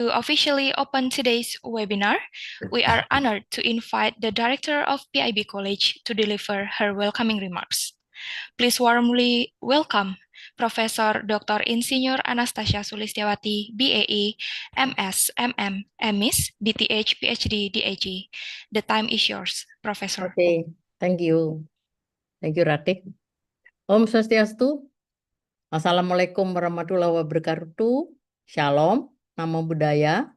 To officially open today's webinar, we are honored to invite the Director of PIB College to deliver her welcoming remarks. Please warmly welcome Professor Dr. Insinyur Anastasia Sulistiawati, BAE, MS, MM, MIS, DTH, PhD, DAG. The time is yours, Professor. Okay, thank you. Thank you, Ratik. Om Swastiastu. Assalamualaikum warahmatullahi wabarakatuh. Shalom, namo buddhaya.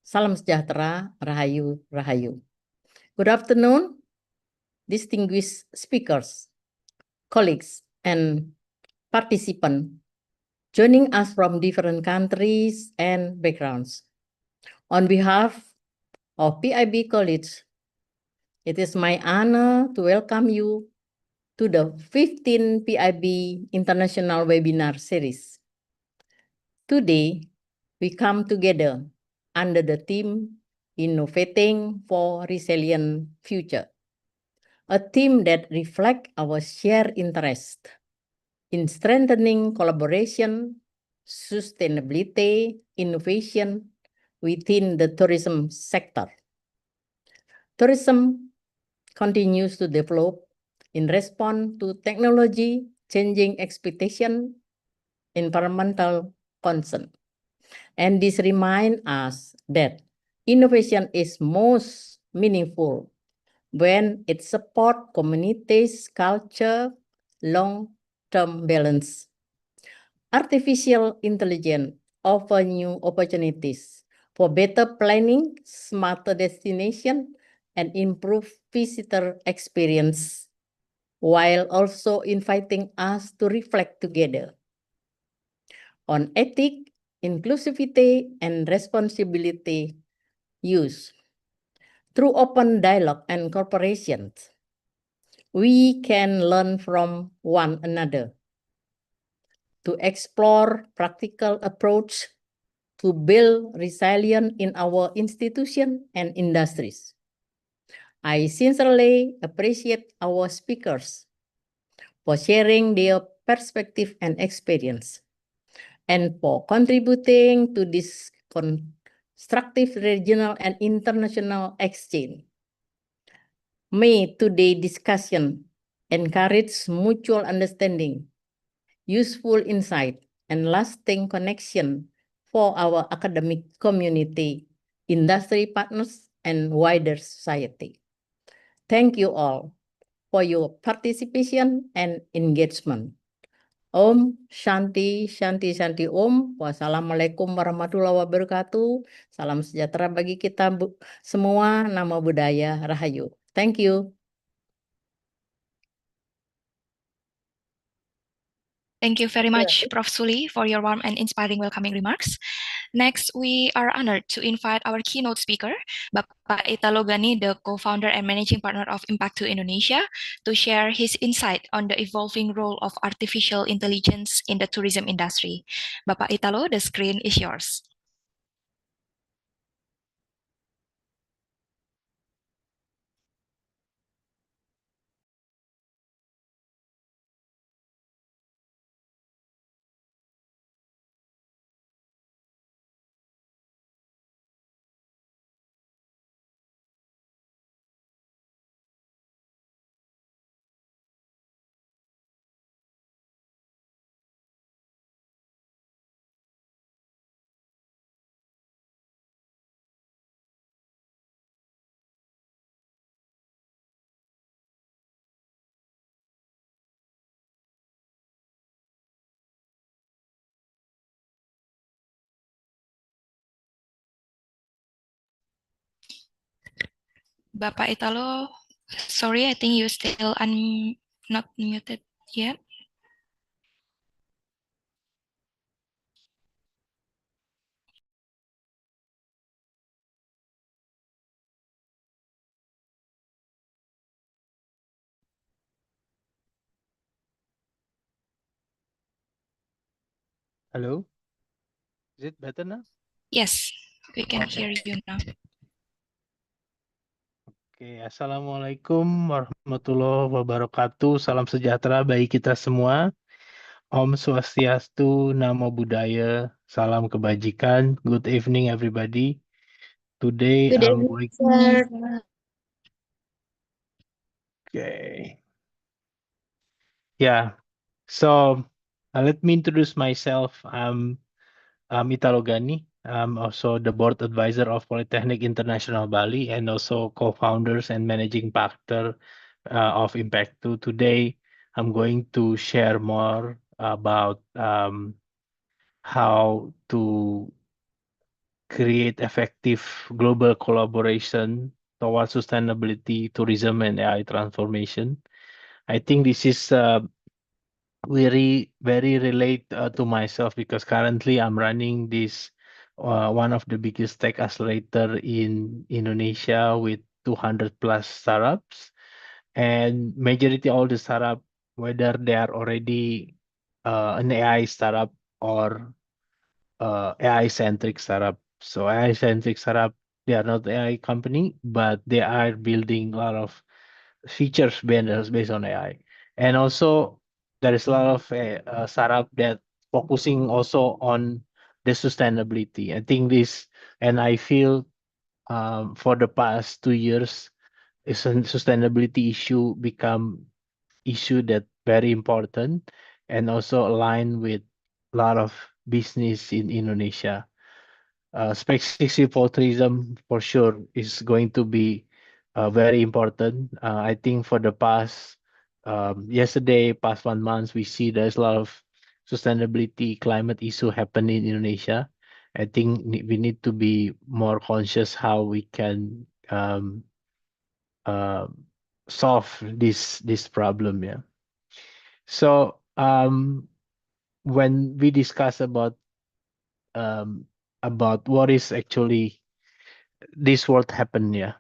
Salam sejahtera, rahayu, rahayu. Good afternoon, distinguished speakers, colleagues, and participants joining us from different countries and backgrounds. On behalf of PIB College, it is my honor to welcome you to the 15th PIB International Webinar Series. Today, we come together under the theme Innovating for Resilient Future, a theme that reflects our shared interest in strengthening collaboration, sustainability, innovation within the tourism sector. Tourism continues to develop in response to technology, changing expectation, environmental concern. And this reminds us that innovation is most meaningful when it supports communities' culture, long-term balance. Artificial intelligence offers new opportunities for better planning, smarter destination, and improved visitor experience, while also inviting us to reflect together on ethics, inclusivity, and responsibility use. Through open dialogue and cooperation, we can learn from one another to explore practical approach to build resilience in our institution and industries. I sincerely appreciate our speakers for sharing their perspective and experience, and for contributing to this constructive regional and international exchange. May today's discussion encourage mutual understanding, useful insight, and lasting connection for our academic community, industry partners, and wider society. Thank you all for your participation and engagement. Om Shanti, Shanti, Shanti Om. Wassalamualaikum warahmatullahi wabarakatuh. Salam sejahtera bagi kita semua. Namo Buddhaya, Rahayu. Thank you. Thank you very much, Prof. Suli, for your warm and inspiring welcoming remarks. Next, we are honored to invite our keynote speaker, Bapak Italo Gani, the co-founder and managing partner of Impact2 Indonesia, to share his insight on the evolving role of artificial intelligence in the tourism industry. Bapak Italo, the screen is yours. Bapak Italo, sorry, I think you still not muted yet. Hello, is it better now? Yes, we can hear you now. Oke, Assalamualaikum warahmatullahi wabarakatuh. Salam sejahtera bagi kita semua. Om Swastiastu, Namo Buddhaya, Salam Kebajikan. Good evening, everybody. Today Good I'm evening, going. sir. Okay. Yeah. So let me introduce myself. I'm Italo Gani. I'm also the board advisor of Polytechnic International Bali and also co-founders and managing partner of Impact2. Today, I'm going to share more about how to create effective global collaboration towards sustainability, tourism, and AI transformation. I think this is very relate to myself because currently I'm running this one of the biggest tech accelerator in Indonesia with 200 plus startups, and majority all the startup, whether they are already an AI startup or AI centric startup. So AI centric startup, they are not AI company, but they are building a lot of features based on AI. And also there is a lot of startup that focusing also on the sustainability. I think this, and I feel for the past 2 years, is a sustainability issue become issue that very important and also align with a lot of business in Indonesia. Especially for tourism, for sure, is going to be very important. I think for the past yesterday, past 1 month, we see there's a lot of sustainability, climate issue happening in Indonesia. I think we need to be more conscious how we can uh, solve this problem. Yeah. So when we discuss um, about what is actually this world happen, yeah.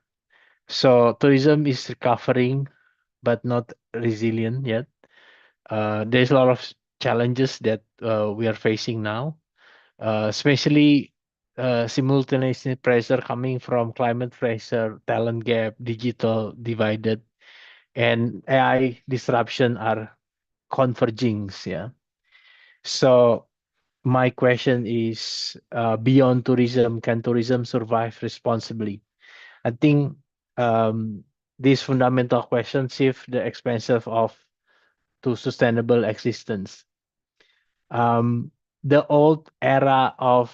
So tourism is recovering but not resilient yet. There's a lot of challenges that we are facing now, especially simultaneous pressure coming from climate pressure, talent gap, digital divided, and AI disruption are converging. Yeah. So my question is, beyond tourism, can tourism survive responsibly? I think um, this fundamental question shift the expensive of to sustainable existence. Um, the old era of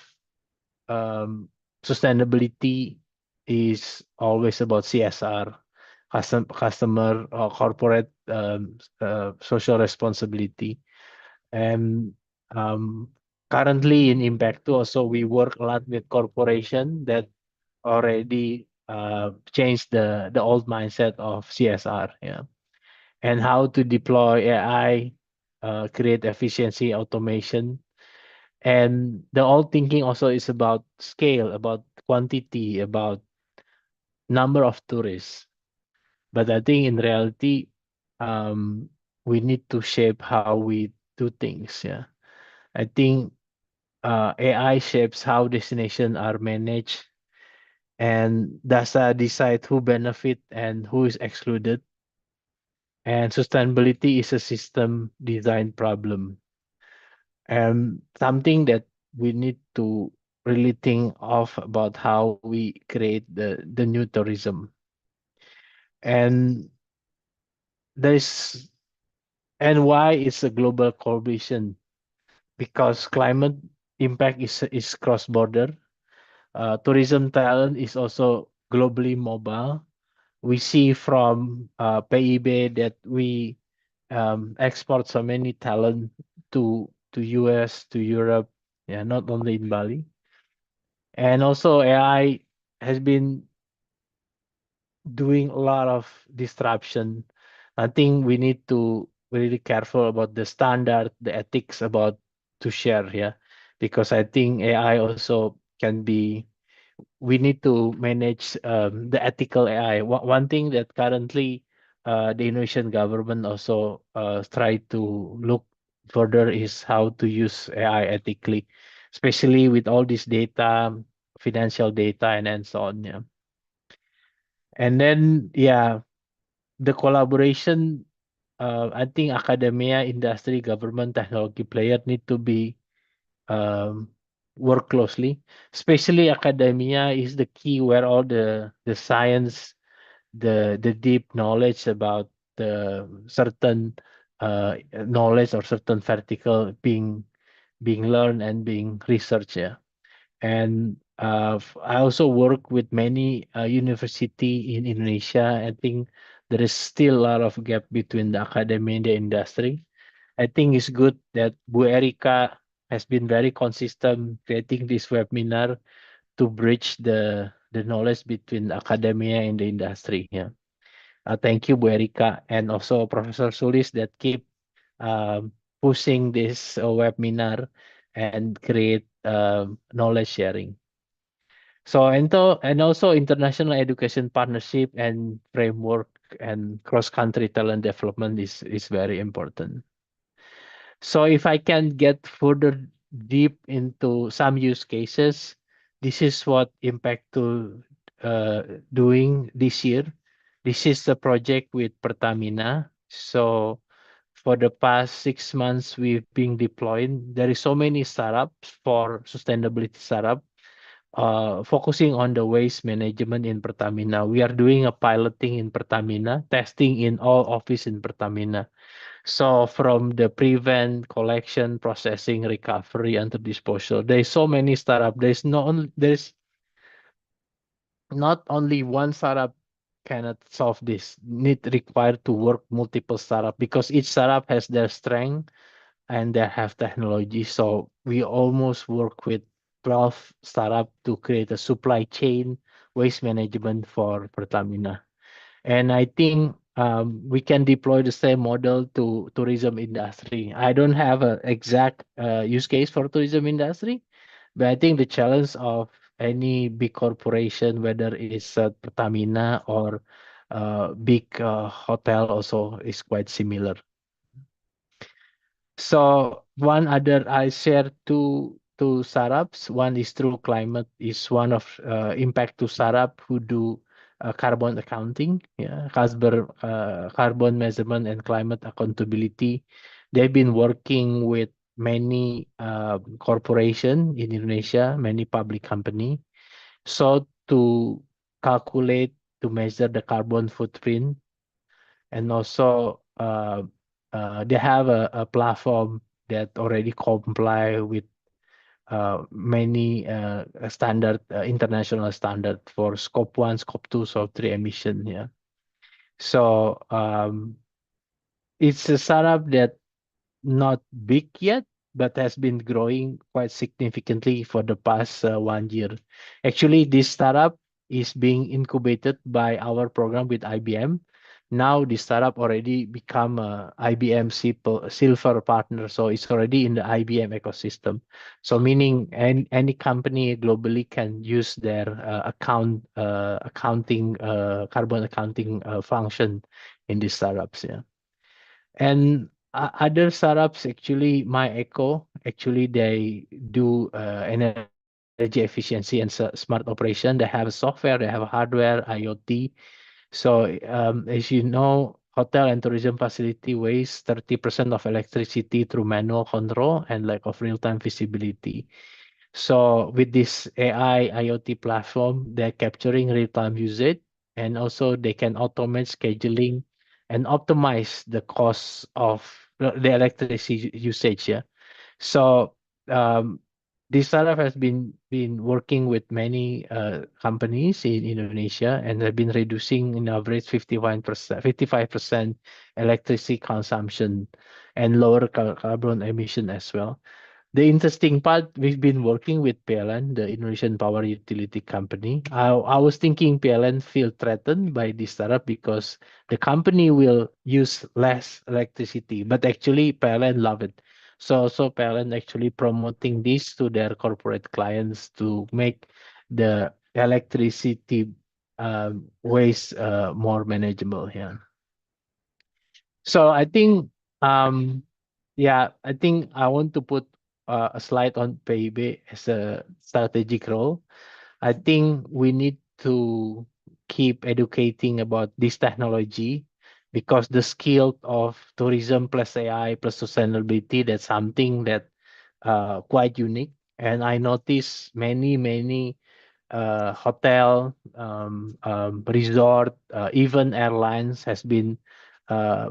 um, sustainability is always about CSR, customer or corporate social responsibility. And um, currently in Impact2 also we work a lot with corporation that already changed the old mindset of CSR, yeah, and how to deploy AI, create efficiency, automation, and the old thinking also is about scale, about quantity, about number of tourists. But I think in reality, um, we need to shape how we do things. Yeah, I think AI shapes how destinations are managed and data decide who benefit and who is excluded. And sustainability is a system design problem and something that we need to really think of about how we create the new tourism. And there's and why it's a global coalition because climate impact is cross border. Tourism talent is also globally mobile. We see from PIB that we export so many talent to US, to Europe, yeah, not only in Bali. And also AI has been doing a lot of disruption. I think we need to really careful about the standard, the ethics about to share here, because I think AI also can be. We need to manage the ethical AI. One thing that currently the Indonesian government also try to look further is how to use AI ethically, especially with all this data, financial data, and so on. Yeah, and then yeah, the collaboration. I think academia, industry, government, technology player need to be um, work closely. Especially academia is the key where all the science, the deep knowledge about the certain knowledge or certain vertical being learned and being researched. Yeah. And I also work with many university in Indonesia. I think there is still a lot of gap between the academy and the industry. I think it's good that Bu Erika has been very consistent creating this webinar to bridge the knowledge between academia and the industry. Yeah. Thank you, Bu Erika, and also Professor Sulis that keep um, pushing this webinar and create knowledge sharing. So and also international education partnership and framework and cross-country talent development is very important. So if I can get further deep into some use cases, this is what Impact to doing this year. This is the project with Pertamina. So for the past 6 months, we've been deploying. There is so many startups for sustainability startup focusing on the waste management in Pertamina. We are doing a piloting in Pertamina, testing in all office in Pertamina. So from the prevent, collection, processing, recovery, and the disposal, there's so many startup. There's not only one startup cannot solve this. Need require to work multiple startup because each startup has their strength and they have technology. So we almost work with 12 startup to create a supply chain waste management for Pertamina. And I think we can deploy the same model to tourism industry. I don't have an exact use case for tourism industry, but I think the challenge of any big corporation, whether it's Pertamina or big hotel, also is quite similar. So one other I share two startups. One is True Climate is one of impact to startup who do carbon accounting, yeah, carbon measurement and climate accountability. They've been working with many corporation in Indonesia, many public company. So to calculate to measure the carbon footprint and also they have a platform that already comply with many standard international standard for scope 1, scope 2, scope 3 emission. Yeah. So it's a startup that not big yet, but has been growing quite significantly for the past 1 year. Actually, this startup is being incubated by our program with IBM. Now, the startup already become a IBM Silver partner, so it's already in the IBM ecosystem. So meaning any company globally can use their accounting carbon accounting function in these startups. Yeah. And other startups, actually, MyEco, actually they do energy efficiency and smart operation. They have software, they have hardware, IoT. So as you know, hotel and tourism facility waste 30% of electricity through manual control and lack of real-time visibility. So with this AI IoT platform, they're capturing real-time usage and also they can automate scheduling and optimize the cost of the electricity usage. Yeah. So um, this startup has been working with many companies in Indonesia and have been reducing in average 55% electricity consumption and lower carbon emission as well. The interesting part, we've been working with PLN, the Indonesian Power Utility Company. I was thinking PLN feel threatened by this startup because the company will use less electricity, but actually PLN love it. So PLN actually promoting this to their corporate clients to make the electricity waste more manageable here. So I think yeah, I think I want to put a slide on PIB as a strategic role. I think we need to keep educating about this technology because the skill of tourism plus AI plus sustainability, that's something that quite unique. And I notice many hotel, resort, even airlines has been uh,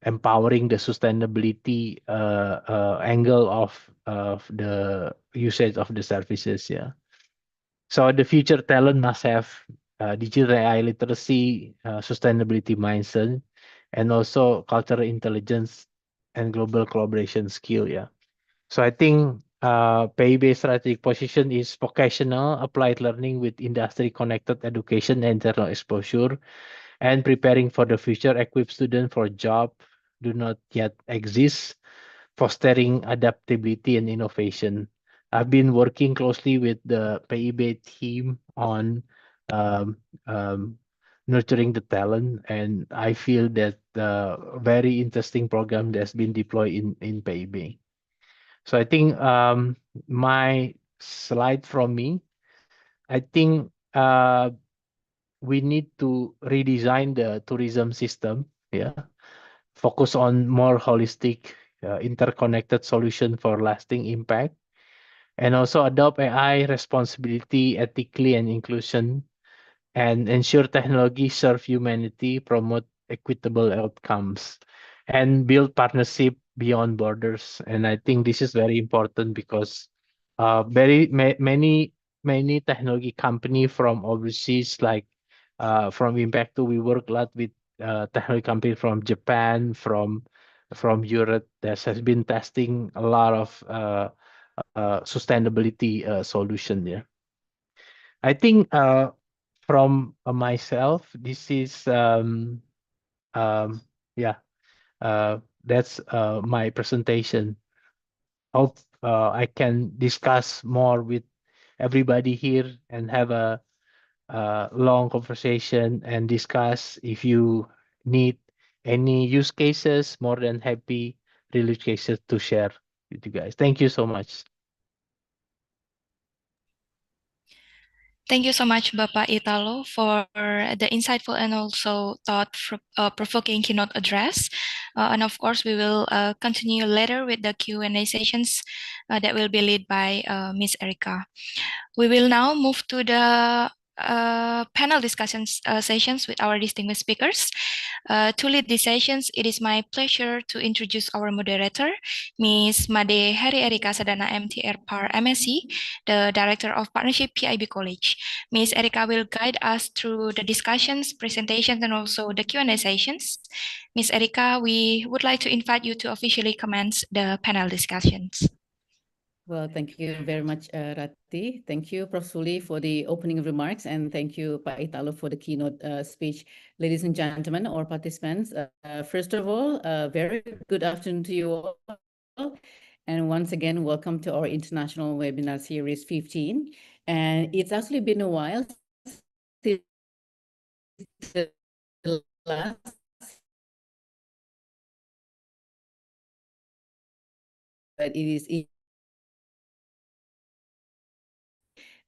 empowering the sustainability angle of the usage of the services. Yeah. So the future talent must have digital AI literacy, sustainability mindset, and also cultural intelligence and global collaboration skill. Yeah. So I think PIB strategic position is vocational applied learning with industry connected education and internal exposure, and preparing for the future equipped student for job do not yet exist, fostering adaptability and innovation. I've been working closely with the PIB team on um, um, nurturing the talent, and I feel that very interesting program that's been deployed in PIB. So I think my slide from me, I think we need to redesign the tourism system. Yeah, focus on more holistic, interconnected solution for lasting impact, and also adopt AI responsibility, ethically, and inclusion, and ensure technology serve humanity, promote equitable outcomes, and build partnership beyond borders. And I think this is very important because many technology company from overseas, like from Impacto, we work a lot with technology company from Japan, from Europe, that has been testing a lot of sustainability solution there. I think from myself, this is yeah, that's my presentation. Hope I can discuss more with everybody here and have a long conversation and discuss. If you need any use cases, more than happy real cases to share with you guys. Thank you so much. Thank you so much, Bapak Italo, for the insightful and also thought-provoking keynote address. And of course, we will continue later with the Q&A sessions that will be led by Ms. Erika. We will now move to the panel discussions sessions with our distinguished speakers. To lead these sessions, it is my pleasure to introduce our moderator, Ms. Made Heri Erika Sadana MTR Par MSc, the Director of Partnership PIB College. Ms. Erika will guide us through the discussions, presentations, and also the Q&A sessions. Ms. Erika, we would like to invite you to officially commence the panel discussions. Well, thank you very much, Rati. Thank you, Prof. Suli, for the opening remarks, and thank you, Pak Italo, for the keynote speech. Ladies and gentlemen, all participants, first of all, very good afternoon to you all. And once again, welcome to our International Webinar Series 15. And it's actually been a while since the last but it is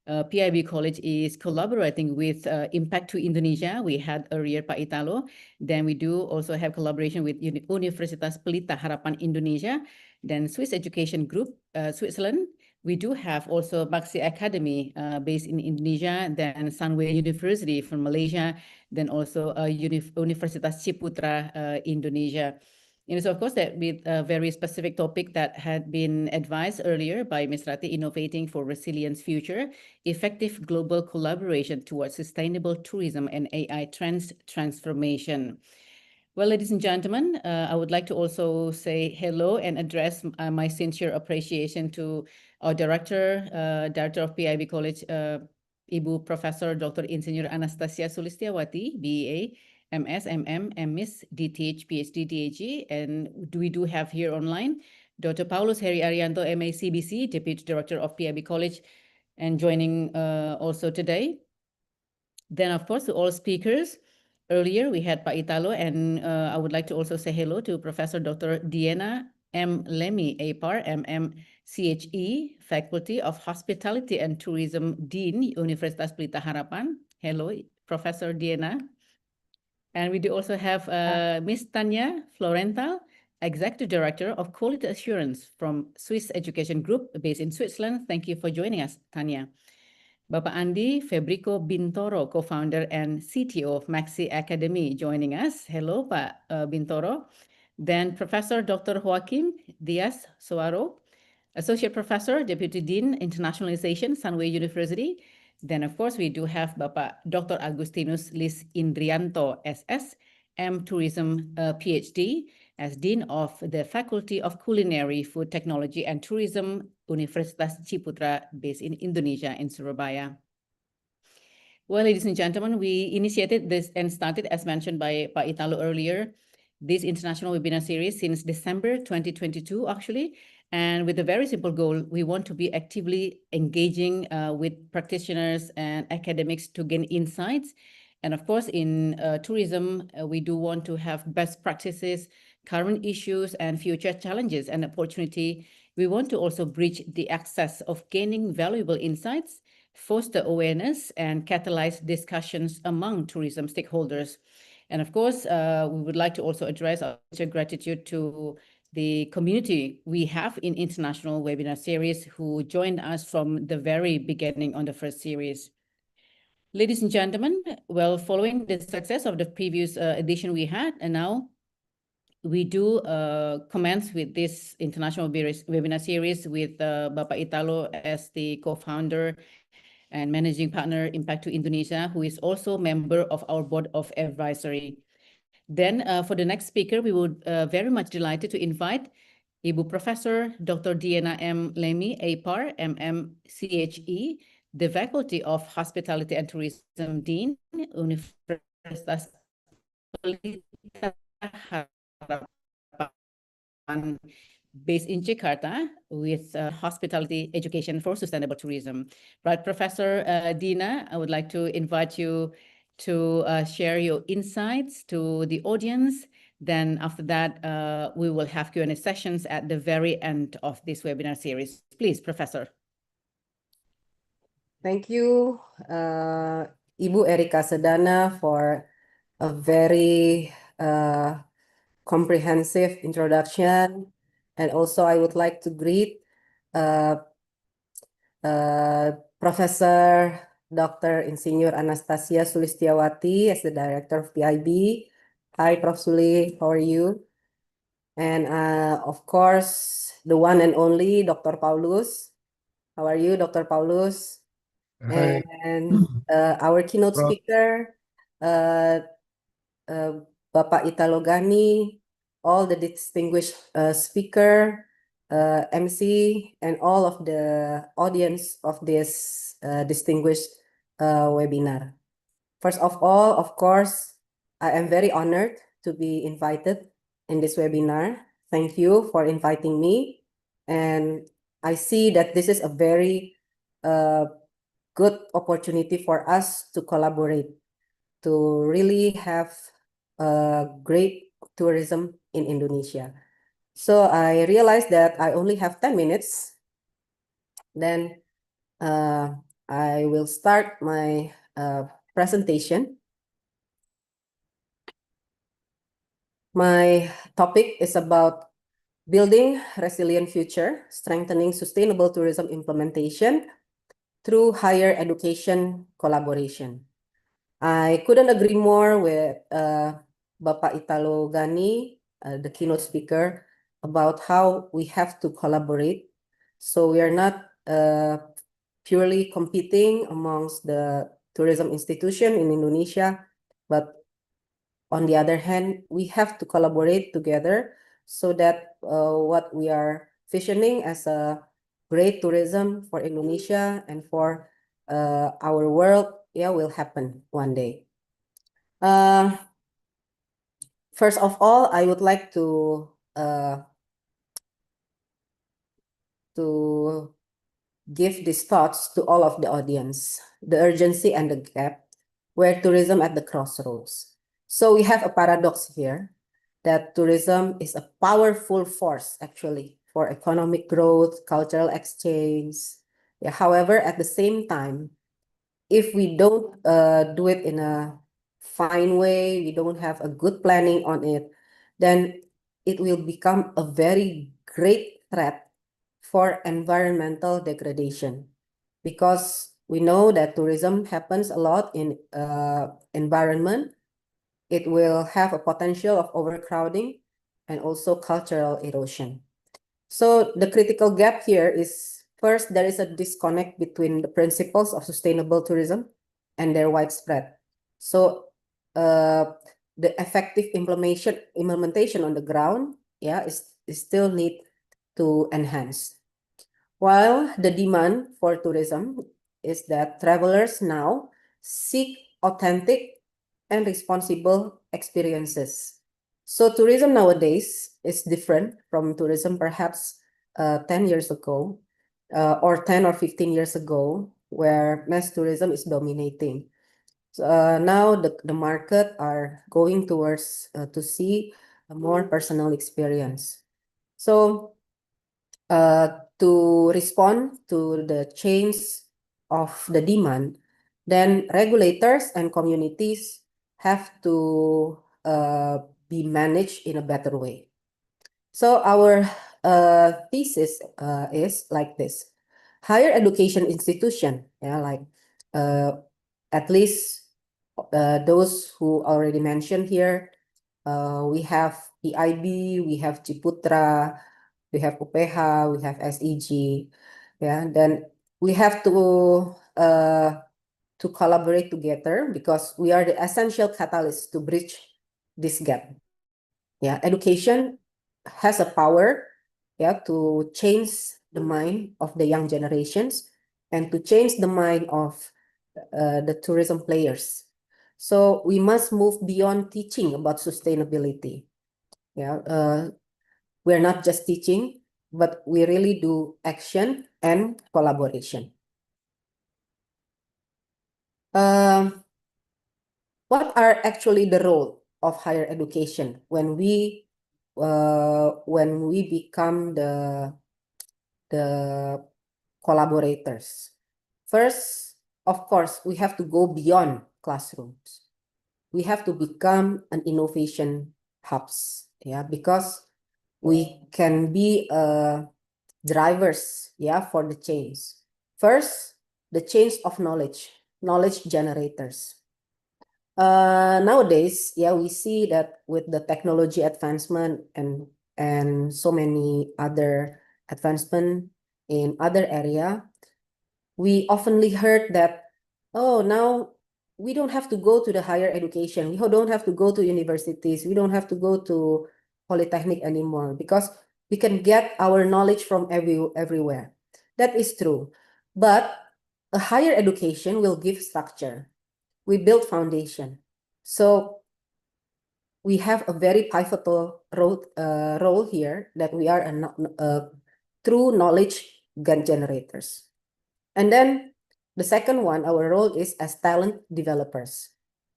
PIB College is collaborating with Impact to Indonesia. We had earlier Pak Italo. Then we do also have collaboration with Universitas Pelita Harapan Indonesia, then Swiss Education Group, Switzerland. We do have also Baxi Academy based in Indonesia, then Sunway University from Malaysia, then also Universitas Ciputra, Indonesia. And so, of course, that with a very specific topic that had been advised earlier by Ms. Rati, Innovating for Resilience Future, effective global collaboration towards sustainable tourism and AI transformation. Well, ladies and gentlemen, I would like to also say hello and address my sincere appreciation to our Director of PIB College, Ibu Professor Dr. Insinyur Anastasia Sulistiawati, BA, MS, MM, MS, DTH, PhD, DAG, and we do have here online Dr. Paulus Heri Arianto, MA, CBC, Deputy Director of PIB College, and joining also today. Then, of course, to all speakers. Earlier, we had Pak Italo, and I would like to also say hello to Professor Dr. Diana M. Lemmy, APAR, MM, CHE, Faculty of Hospitality and Tourism, Dean, Universitas Pelita Harapan. Hello, Professor Diana. And we do also have Ms. Tanya Florenthal, Executive Director of Quality Assurance from Swiss Education Group based in Switzerland. Thank you for joining us, Tanya. Bapak Andi Febrico Bintoro, co-founder and CTO of Maxi Academy, joining us. Hello, Pak Bintoro. Then Professor Dr. Joaquim Diaz Soaro, Associate Professor, Deputy Dean, Internationalization, Sunway University. Then, of course, we do have Bapak Dr. Agustinus Lis Indrianto, SS, M Tourism PhD, as Dean of the Faculty of Culinary, Food Technology and Tourism, Universitas Ciputra, based in Indonesia, in Surabaya. Well, ladies and gentlemen, we initiated this and started, as mentioned by Pak Italo earlier, this international webinar series since December 2022, actually. And with a very simple goal, we want to be actively engaging with practitioners and academics to gain insights. And of course, in tourism, we do want to have best practices, current issues, and future challenges and opportunity. We want to also bridge the access of gaining valuable insights, foster awareness, and catalyze discussions among tourism stakeholders. And of course, we would like to also address our gratitude to the community we have in International Webinar Series who joined us from the very beginning on the first series. Ladies and gentlemen, well, following the success of the previous edition we had, and now we do commence with this International Webinar Series with Bapak Italo as the co-founder and managing partner Impact to Indonesia, who is also member of our board of advisory. Then for the next speaker, we would very much delighted to invite Ibu Professor Dr. Diana M. Lemy, APAR, MMCHE, the Faculty of Hospitality and Tourism Dean, Universitas Pelita Harapan, based in Jakarta, with hospitality education for sustainable tourism. Right, Professor Dina, I would like to invite you to share your insights to the audience. Then after that, we will have Q&A sessions at the very end of this webinar series. Please, Professor. Thank you, Ibu Erika Sedana, for a very comprehensive introduction. And also I would like to greet Professor Dr. Insinyur Anastasia Sulistiawati as the Director of PIB. Hi, Prof. Suli, how are you? And of course, the one and only Dr. Paulus. How are you, Dr. Paulus? Hi. And our keynote Prof. speaker, Bapak Italo Gani, all the distinguished speaker, MC, and all of the audience of this distinguished webinar. First of all, of course, I am very honored to be invited in this webinar. Thank you for inviting me. And I see that this is a very good opportunity for us to collaborate, to really have great tourism in Indonesia. So I realized that I only have 10 minutes. Then I will start my presentation. My topic is about building resilient future, strengthening sustainable tourism implementation through higher education collaboration. I couldn't agree more with Bapak Italo Gani, the keynote speaker, about how we have to collaborate. So we are not purely competing amongst the tourism institution in Indonesia, but on the other hand, we have to collaborate together so that what we are visioning as a great tourism for Indonesia and for our world, will happen one day. First of all, I would like to give these thoughts to all of the audience, the urgency and the gap, where tourism at the crossroads. So we have a paradox here that tourism is a powerful force actually for economic growth, cultural exchange. However, at the same time, if we don't do it in a fine way, we don't have a good planning on it, then it will become a very great threat for environmental degradation. Because we know that tourism happens a lot in environment, it will have a potential of overcrowding and also cultural erosion. So the critical gap here is, first, there is a disconnect between the principles of sustainable tourism and their widespread. So the effective implementation on the ground, is still need to enhance. While the demand for tourism is that travelers now seek authentic and responsible experiences. So tourism nowadays is different from tourism perhaps 10 years ago or 10 or 15 years ago, where mass tourism is dominating. So, now the market are going towards to see a more personal experience. So to respond to the change of the demand, then regulators and communities have to be managed in a better way. So our thesis is like this: higher education institution, like at least those who already mentioned here, we have PIB, we have Ciputra, we have UPH, we have SEG, then we have to collaborate together because we are the essential catalyst to bridge this gap. Education has a power, to change the mind of the young generations and to change the mind of the tourism players. So we must move beyond teaching about sustainability. We're not just teaching, but we really do action and collaboration. What are actually the role of higher education when we become the collaborators? First, of course, we have to go beyond classrooms. We have to become an innovation hubs, because we can be drivers, for the change. First, the change of knowledge generators. Nowadays, we see that with the technology advancement and so many other advancement in other area, we oftenly heard that, oh, now we don't have to go to the higher education. We don't have to go to universities. We don't have to go to polytechnic anymore because we can get our knowledge from everywhere. That is true. But a higher education will give structure. We build foundation. So we have a very pivotal role here, that we are a true knowledge generators. And then the second one, our role is as talent developers.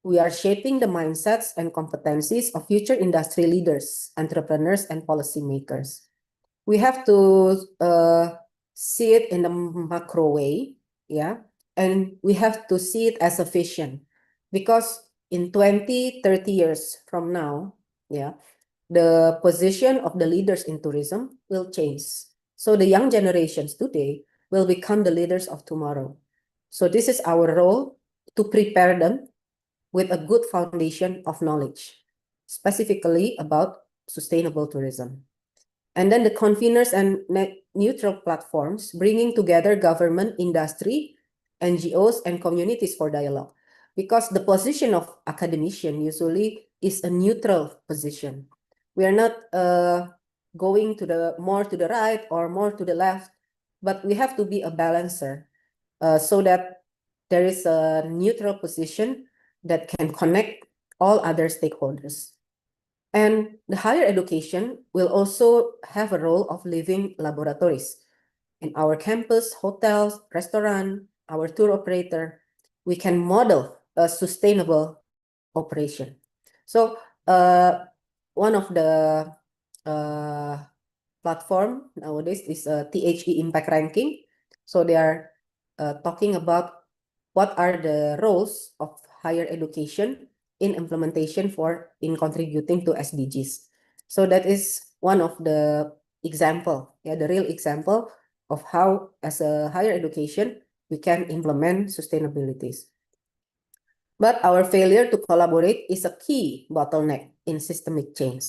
We are shaping the mindsets and competencies of future industry leaders, entrepreneurs, and policymakers. We have to see it in a macro way, and we have to see it as a vision, because in 20, 30 years from now, the position of the leaders in tourism will change. So the young generations today will become the leaders of tomorrow. So this is our role, to prepare them with a good foundation of knowledge, specifically about sustainable tourism. And then the conveners and neutral platforms, bringing together government, industry, NGOs, and communities for dialogue. Because the position of academician usually is a neutral position. We are not going to more to the right or more to the left, but we have to be a balancer, so that there is a neutral position that can connect all other stakeholders. And the higher education will also have a role of living laboratories. In our campus, hotels, restaurant, our tour operator, we can model a sustainable operation. So one of the platform nowadays is THE Impact Ranking. So they are talking about what are the roles of higher education in implementation in contributing to SDGs. So that is one of the example, the real example of how, as a higher education, we can implement sustainabilities. But our failure to collaborate is a key bottleneck in systemic change.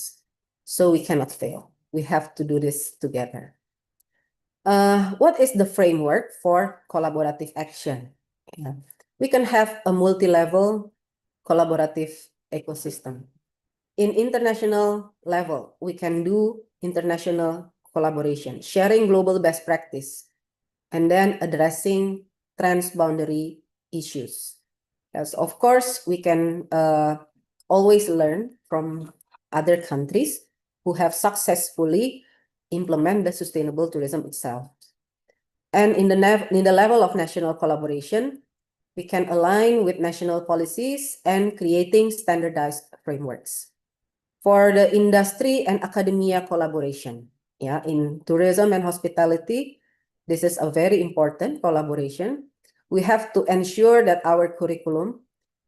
So we cannot fail. We have to do this together. What is the framework for collaborative action? We can have a multi-level collaborative ecosystem. In international level, we can do international collaboration, sharing global best practice, and then addressing transboundary issues. Yes, of course, we can always learn from other countries who have successfully implemented the sustainable tourism itself. And in the level of national collaboration, we can align with national policies and creating standardized frameworks. For the industry and academia collaboration, in tourism and hospitality, this is a very important collaboration. We have to ensure that our curriculum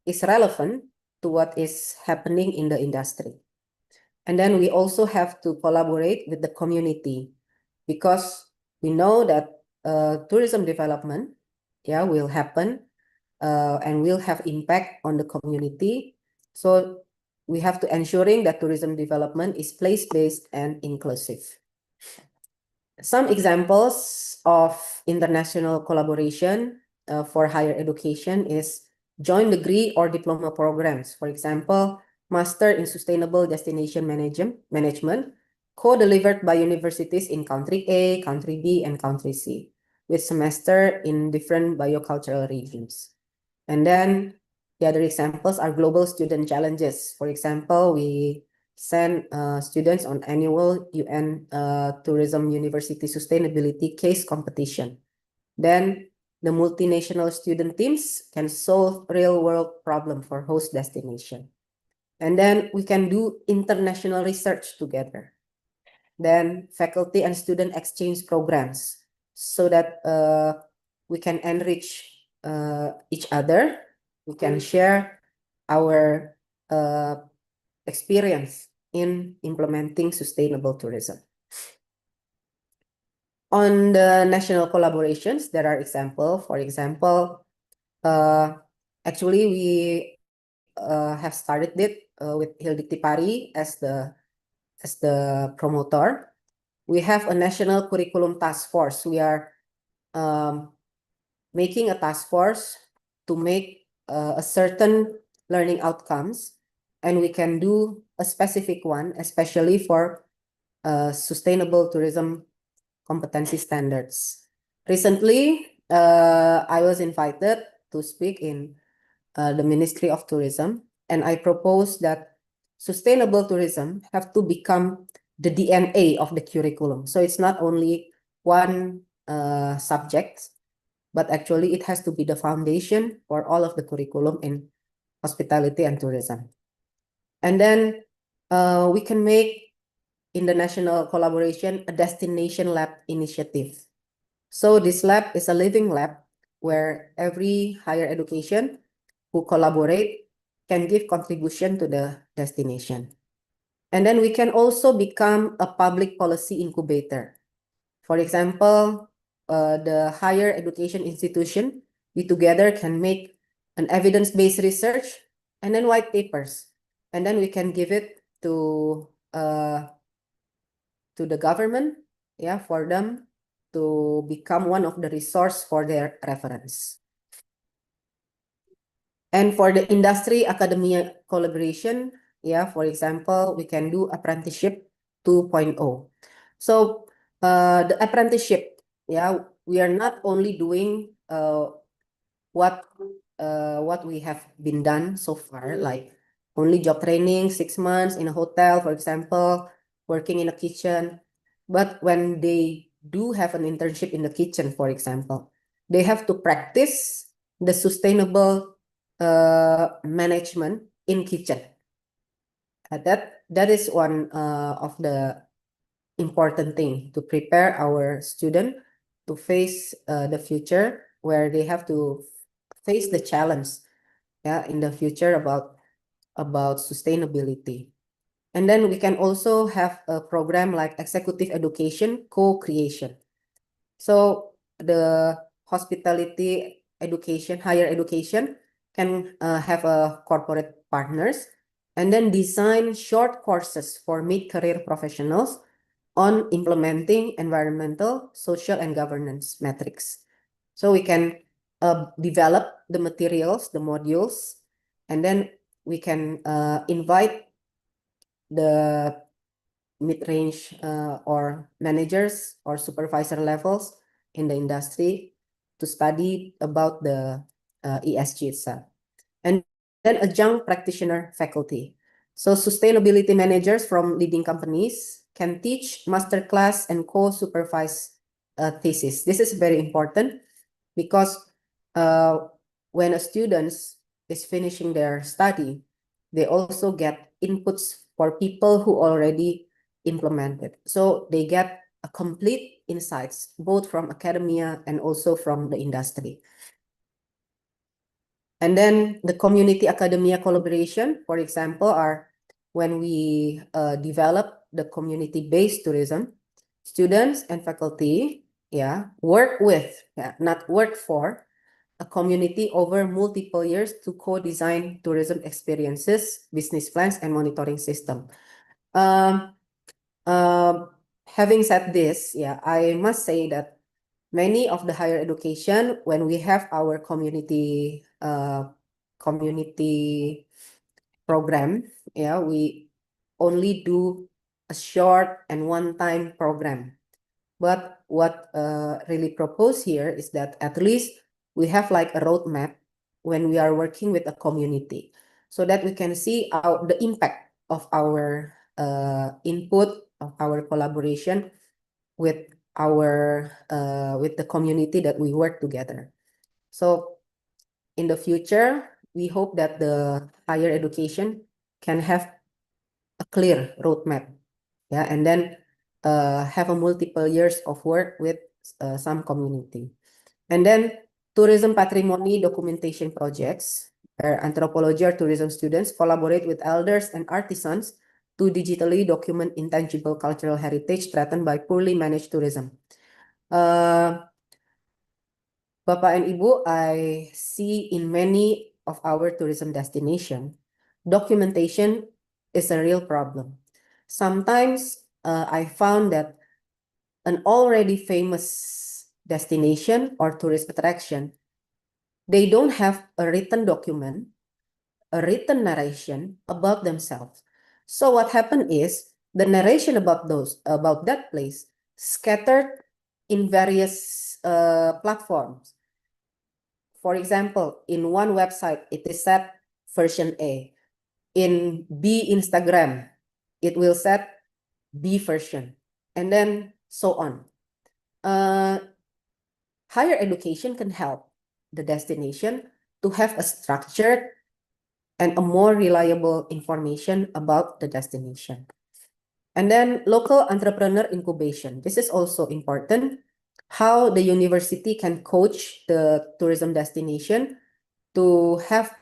is relevant to what is happening in the industry. And then we also have to collaborate with the community, because we know that tourism development will happen and will have impact on the community. So we have to ensuring that tourism development is place-based and inclusive. Some examples of international collaboration for higher education is joint degree or diploma programs. For example, Master in Sustainable Destination Management, co-delivered by universities in country A, country B, and country C, with semester in different biocultural regimes. And then the other examples are global student challenges. For example, we send students on annual UN Tourism University Sustainability Case Competition. Then the multinational student teams can solve real-world problem for host destination. And then we can do international research together. Then faculty and student exchange programs, so that we can enrich each other. We can share our experience in implementing sustainable tourism. On the national collaborations, there are examples. For example, actually we have started it with Hildik Tipari as the promoter. We have a national curriculum task force. We are making a task force to make a certain learning outcomes, and we can do a specific one, especially for sustainable tourism competency standards. Recently, I was invited to speak in the Ministry of Tourism, and I proposed that sustainable tourism have to become the DNA of the curriculum. So it's not only one subject, but actually it has to be the foundation for all of the curriculum in hospitality and tourism. And then we can make, in the national collaboration, a destination lab initiative. So this lab is a living lab where every higher education who collaborate can give contribution to the destination. And then we can also become a public policy incubator. For example, the higher education institution, we together can make an evidence-based research and then white papers. And then we can give it to the government, for them to become one of the resource for their reference. And for the industry academia collaboration, for example, we can do apprenticeship 2.0. So the apprenticeship, we are not only doing what we have been done so far, like only job training, 6 months in a hotel, for example, working in a kitchen. But when they do have an internship in the kitchen, for example, they have to practice the sustainable management in kitchen. That is one of the important thing to prepare our student to face the future, where they have to face the challenge in the future about about sustainability. And then we can also have a program like executive education co-creation. So the hospitality education, higher education can have a corporate partners and then design short courses for mid-career professionals on implementing environmental, social, and governance metrics. So we can develop the materials, the modules, and then we can invite the mid-range or managers or supervisor levels in the industry to study about the ESG itself. And then adjunct practitioner faculty. So sustainability managers from leading companies can teach masterclass and co-supervise thesis. This is very important because when a student is finishing their study, they also get inputs for people who already implemented. So they get a complete insights, both from academia and also from the industry. And then the community academia collaboration, for example, are when we develop the community-based tourism, students and faculty, work with, not work for, a community over multiple years to co-design tourism experiences, business plans, and monitoring system. Having said this, I must say that many of the higher education, when we have our community program, we only do a short and one-time program. But what really proposed here is that at least we have like a roadmap when we are working with a community, so that we can see the impact of our input, of our collaboration with with the community that we work together. So in the future, we hope that the higher education can have a clear roadmap, and then have a multiple years of work with some community. And then tourism patrimony documentation projects, where anthropology or tourism students collaborate with elders and artisans to digitally document intangible cultural heritage threatened by poorly managed tourism. Bapak and Ibu, I see in many of our tourism destination, documentation is a real problem. Sometimes I found that an already famous destination or tourist attraction, they don't have a written document, a written narration about themselves. So what happened is the narration about that place scattered in various platforms. For example, in one website, it is set version A. In B Instagram, it will set B version, and then so on. Higher education can help the destination to have a structured and a more reliable information about the destination. And then local entrepreneur incubation. This is also important. How the university can coach the tourism destination to have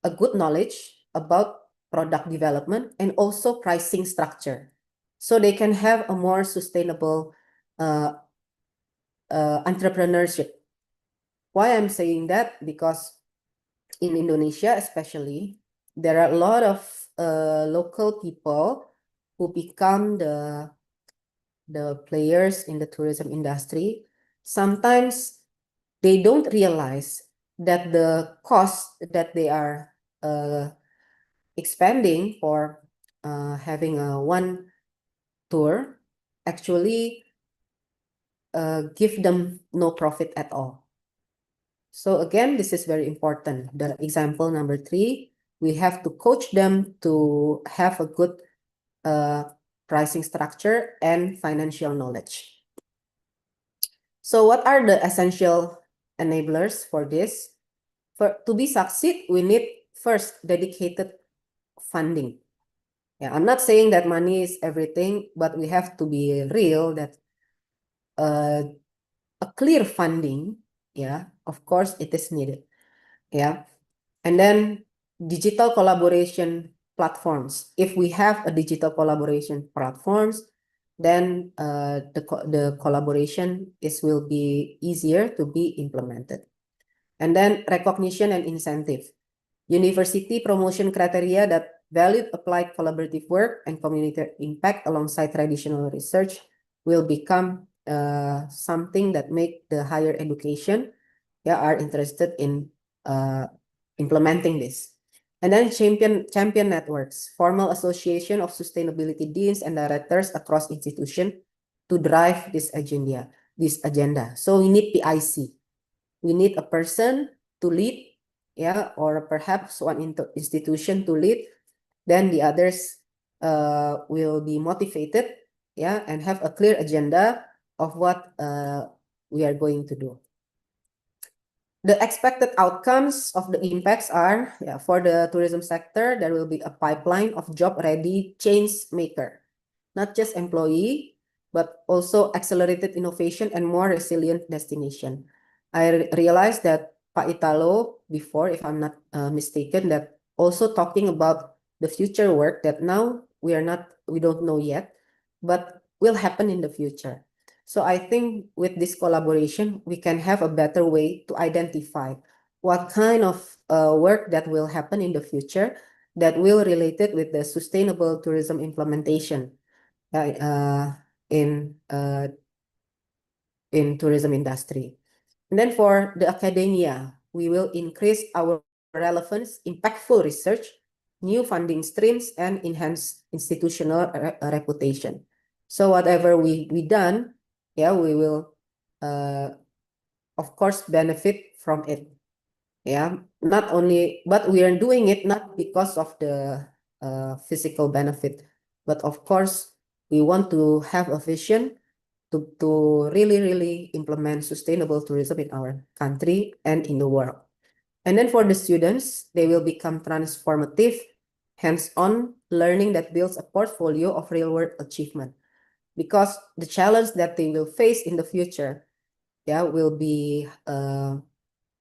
a good knowledge about product development and also pricing structure, so they can have a more sustainable entrepreneurship. Why I'm saying that? Because in Indonesia especially, there are a lot of local people who become the players in the tourism industry. Sometimes they don't realize that the cost that they are expanding for having a one tour actually give them no profit at all. So again, this is very important. The example number 3, we have to coach them to have a good pricing structure and financial knowledge. So what are the essential enablers for this? To be succeed, we need first dedicated funding. I'm not saying that money is everything, but we have to be real that a clear funding, of course it is needed. And then digital collaboration platforms. If we have a digital collaboration platforms, then the collaboration will be easier to be implemented. And then recognition and incentive. University promotion criteria that value applied collaborative work and community impact alongside traditional research will become something that make the higher education are interested in implementing this. And then champion networks, formal association of sustainability deans and directors across institutions to drive this agenda. So we need PIC. We need a person to lead, or perhaps one institution to lead. Then the others will be motivated, and have a clear agenda of what we are going to do. The expected outcomes of the impacts are, for the tourism sector, there will be a pipeline of job-ready change maker, not just employee, but also accelerated innovation and more resilient destination. I realized that Pak Italo before, if I'm not mistaken, that also talking about the future work that now we don't know yet, but will happen in the future. So I think with this collaboration, we can have a better way to identify what kind of work that will happen in the future that will relate it with the sustainable tourism implementation in tourism industry. And then for the academia, we will increase our relevance, impactful research, new funding streams, and enhance institutional reputation. So whatever we done, we will, of course, benefit from it. Not only, but we are doing it not because of the physical benefit, but of course, we want to have a vision to really implement sustainable tourism in our country and in the world. And then for the students, they will become transformative, hands-on learning that builds a portfolio of real-world achievement. Because the challenge that they will face in the future, will be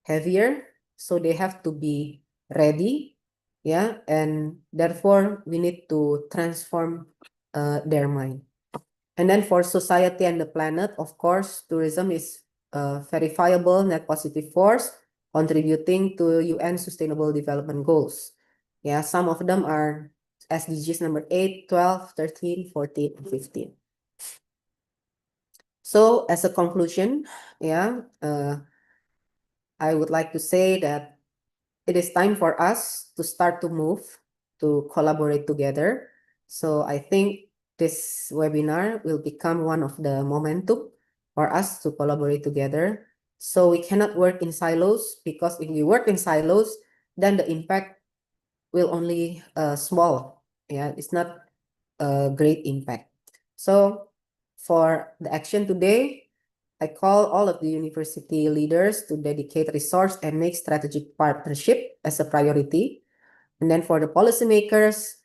heavier. So they have to be ready, and therefore we need to transform their mind. And then for society and the planet, of course, tourism is a verifiable net positive force contributing to UN Sustainable Development Goals. Some of them are SDGs number 8, 12, 13, 14, and 15. So as a conclusion, I would like to say that it is time for us to start to move, to collaborate together. So I think this webinar will become one of the momentum for us to collaborate together. So we cannot work in silos, because if we work in silos, then the impact will only small. It's not a great impact. So for the action today, I call all of the university leaders to dedicate resource and make strategic partnership as a priority. And then for the policymakers,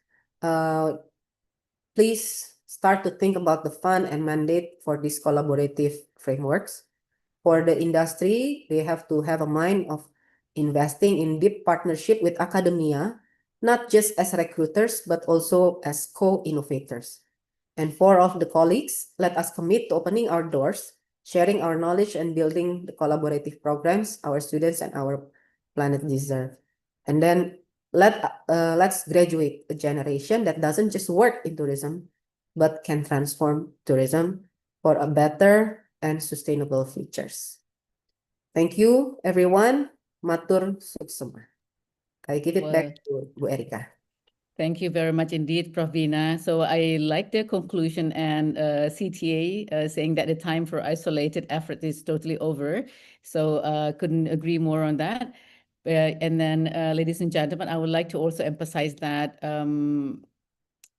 please start to think about the fund and mandate for these collaborative frameworks. For the industry, they have to have a mind of investing in deep partnership with academia, not just as recruiters, but also as co-innovators. And for all of the colleagues, let us commit to opening our doors, sharing our knowledge, and building the collaborative programs our students and our planet deserve. And then let's graduate a generation that doesn't just work in tourism, but can transform tourism for a better and sustainable futures. Thank you, everyone. Matur suksema. I give it back to Bu Erika. Thank you very much indeed, Prof. Vina. So I like the conclusion and CTA saying that the time for isolated effort is totally over. So couldn't agree more on that. And then, ladies and gentlemen, I would like to also emphasize that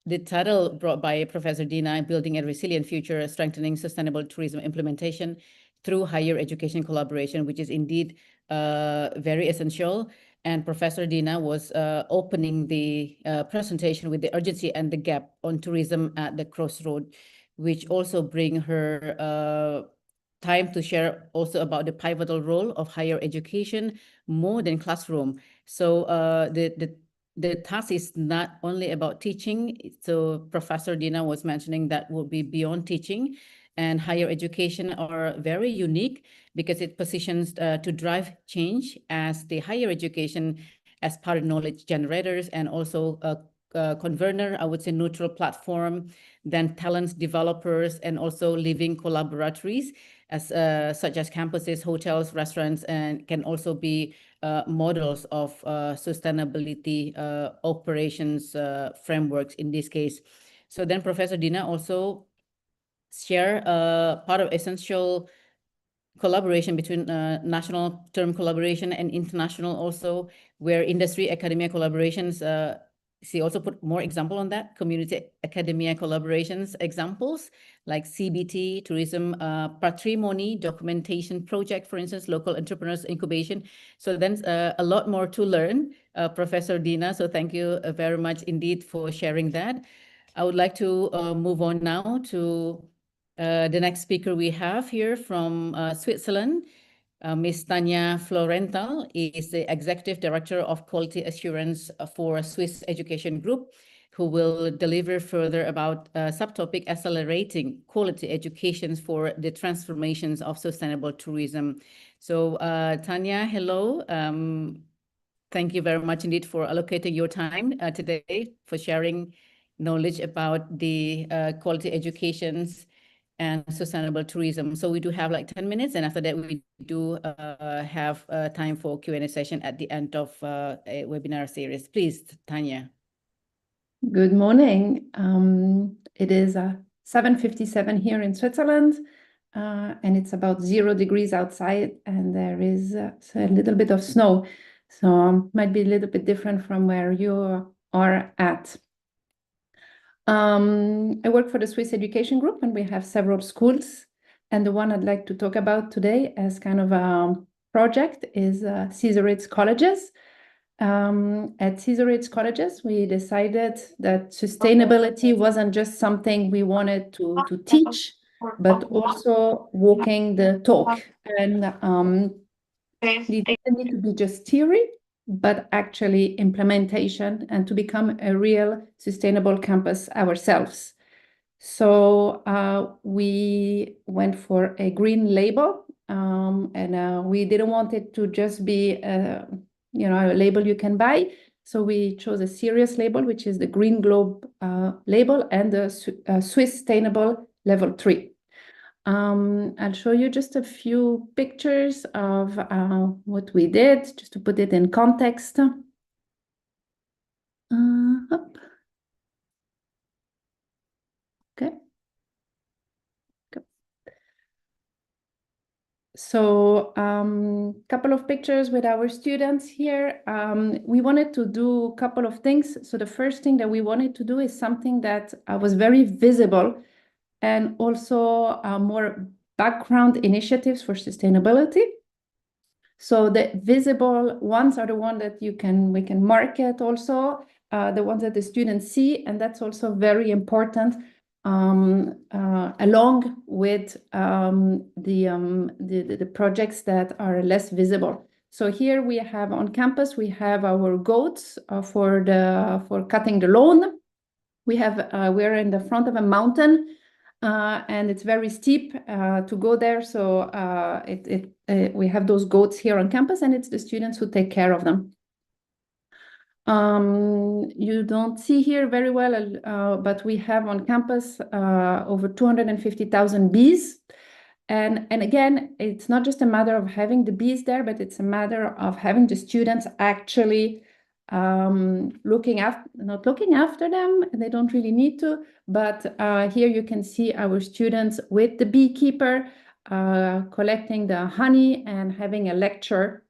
the title brought by Professor Dina, Building a Resilient Future, Strengthening Sustainable Tourism Implementation through Higher Education Collaboration, which is indeed very essential. And Professor Dina was opening the presentation with the urgency and the gap on tourism at the crossroad, which also bring her time to share also about the pivotal role of higher education more than classroom, So the task is not only about teaching. So Professor Dina was mentioning that will be beyond teaching, and higher education are very unique because it positions to drive change as the higher education as part of knowledge generators and also convener, I would say neutral platform, then talents developers and also living collaboratories as such as campuses, hotels, restaurants, and can also be models of sustainability operations frameworks in this case. So then Professor Dina also share part of essential collaboration between national term collaboration and international also, where industry academia collaborations, she also put more example on that, community academia collaborations examples like CBT, tourism, patrimony, documentation project, for instance, local entrepreneurs incubation. So then a lot more to learn, Professor Dina. So thank you very much indeed for sharing that. I would like to move on now to the next speaker we have here from Switzerland. Ms. Tanya Florenthal is the Executive Director of Quality Assurance for Swiss Education Group, who will deliver further about subtopic accelerating quality education for the transformations of sustainable tourism. So Tanya, hello. Thank you very much indeed for allocating your time today for sharing knowledge about the quality educations and sustainable tourism. So we do have like 10 minutes, and after that we do have time for Q&A session at the end of a webinar series. Please, Tanya. Good morning. It is 7:57 here in Switzerland, and it's about 0 degrees outside, and there is a little bit of snow. So might be a little bit different from where you are at. I work for the Swiss Education Group, and we have several schools. And the one I'd like to talk about today as kind of a project is Caesar colleges. At Caesar colleges, we decided that sustainability wasn't just something we wanted to teach, but also walking the talk. And it doesn't need to be just theory, but actually implementation and to become a real sustainable campus ourselves. So we went for a green label, and we didn't want it to just be a label you can buy. So we chose a serious label, which is the Green Globe label and the Swiss Sustainable Level 3. I'll show you just a few pictures of what we did, just to put it in context. Okay. So couple of pictures with our students here. We wanted to do a couple of things. So the first thing that we wanted to do is something that was very visible, and also more background initiatives for sustainability. So the visible ones are the ones that we can market also, the ones that the students see, and that's also very important, along with the projects that are less visible. So here we have on campus, we have our goats for cutting the lawn. We're in the front of a mountain. And it's very steep to go there. So we have those goats here on campus, and it's the students who take care of them. You don't see here very well, but we have on campus over 250,000 bees. And again, it's not just a matter of having the bees there, but it's a matter of having the students actually not looking after them. They don't really need to, but here you can see our students with the beekeeper collecting the honey and having a lecture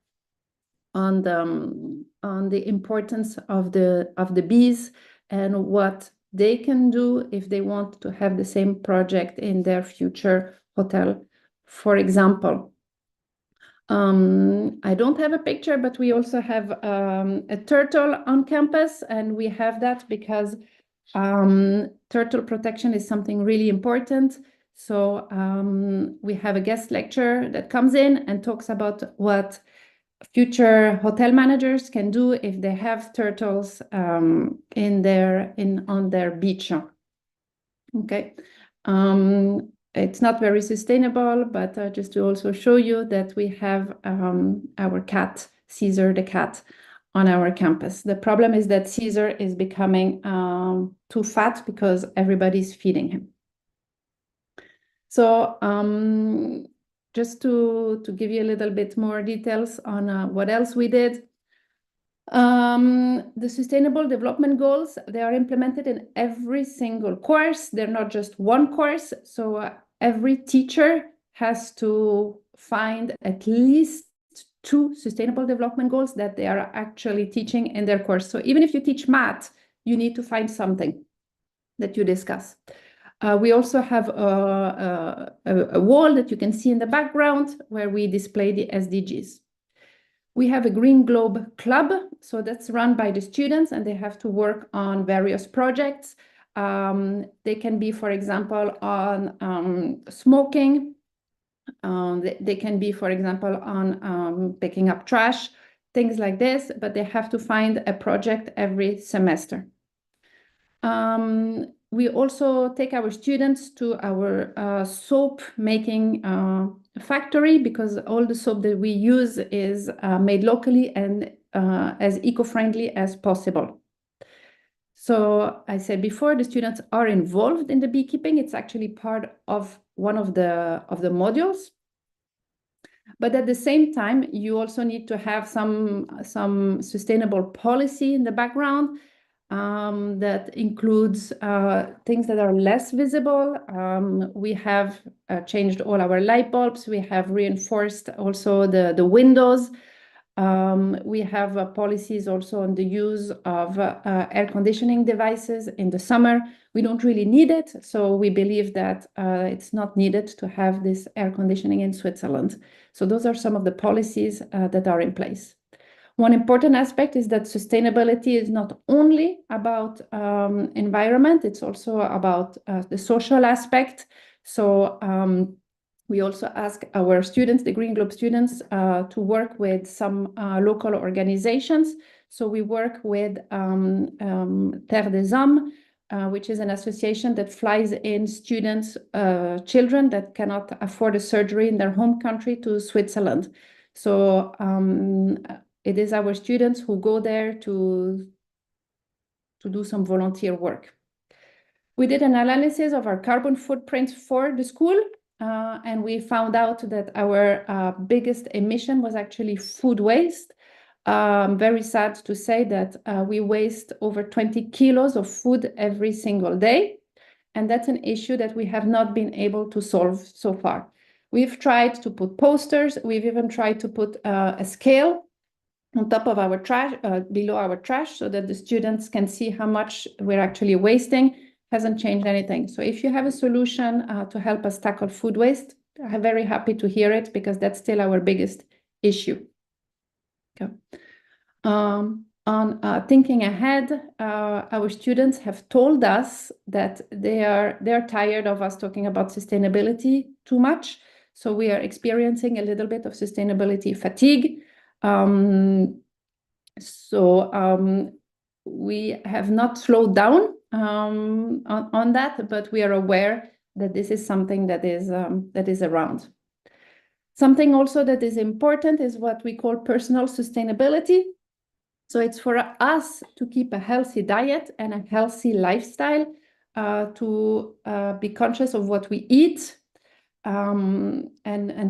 on the importance of the bees and what they can do if they want to have the same project in their future hotel, for example. I don't have a picture, but we also have a turtle on campus, and we have that because turtle protection is something really important. So we have a guest lecturer that comes in and talks about what future hotel managers can do if they have turtles on their beach. Okay. It's not very sustainable, but just to also show you that we have our cat, Caesar the cat, on our campus. The problem is that Caesar is becoming too fat because everybody's feeding him. So just to give you a little bit more details on what else we did. The Sustainable Development Goals, they are implemented in every single course. They're not just one course. So every teacher has to find at least 2 Sustainable Development Goals that they are actually teaching in their course. So even if you teach math, you need to find something that you discuss. We also have a wall that you can see in the background where we display the SDGs. We have a Green Globe Club, so that's run by the students and they have to work on various projects. They can be, for example, on smoking. They can be, for example, on picking up trash, things like this, but they have to find a project every semester. We also take our students to our soap making factory because all the soap that we use is made locally and as eco-friendly as possible. So I said before, the students are involved in the beekeeping. It's actually part of one of the modules. But at the same time, you also need to have some sustainable policy in the background. That includes things that are less visible. We have changed all our light bulbs. We have reinforced also the windows. We have policies also on the use of air conditioning devices in the summer. We don't really need it, so we believe that it's not needed to have this air conditioning in Switzerland. So those are some of the policies that are in place. One important aspect is that sustainability is not only about environment, it's also about the social aspect. So we also ask our students, the Green Globe students, to work with some local organizations. So we work with Terre des Hommes, which is an association that flies in students, children that cannot afford a surgery in their home country to Switzerland. So it is our students who go there to do some volunteer work. We did an analysis of our carbon footprint for the school, and we found out that our biggest emission was actually food waste. Very sad to say that we waste over 20 kilos of food every single day. And that's an issue that we have not been able to solve so far. We've tried to put posters. We've even tried to put a scale on top of our trash, below our trash, so that the students can see how much we're actually wasting. Hasn't changed anything. So if you have a solution to help us tackle food waste, I'm very happy to hear it because that's still our biggest issue. Okay. On thinking ahead, our students have told us that they're tired of us talking about sustainability too much. So we are experiencing a little bit of sustainability fatigue. We have not slowed down on that, but we are aware that this is something that is around. Something also that is important is what we call personal sustainability. So it's for us to keep a healthy diet and a healthy lifestyle, to be conscious of what we eat, and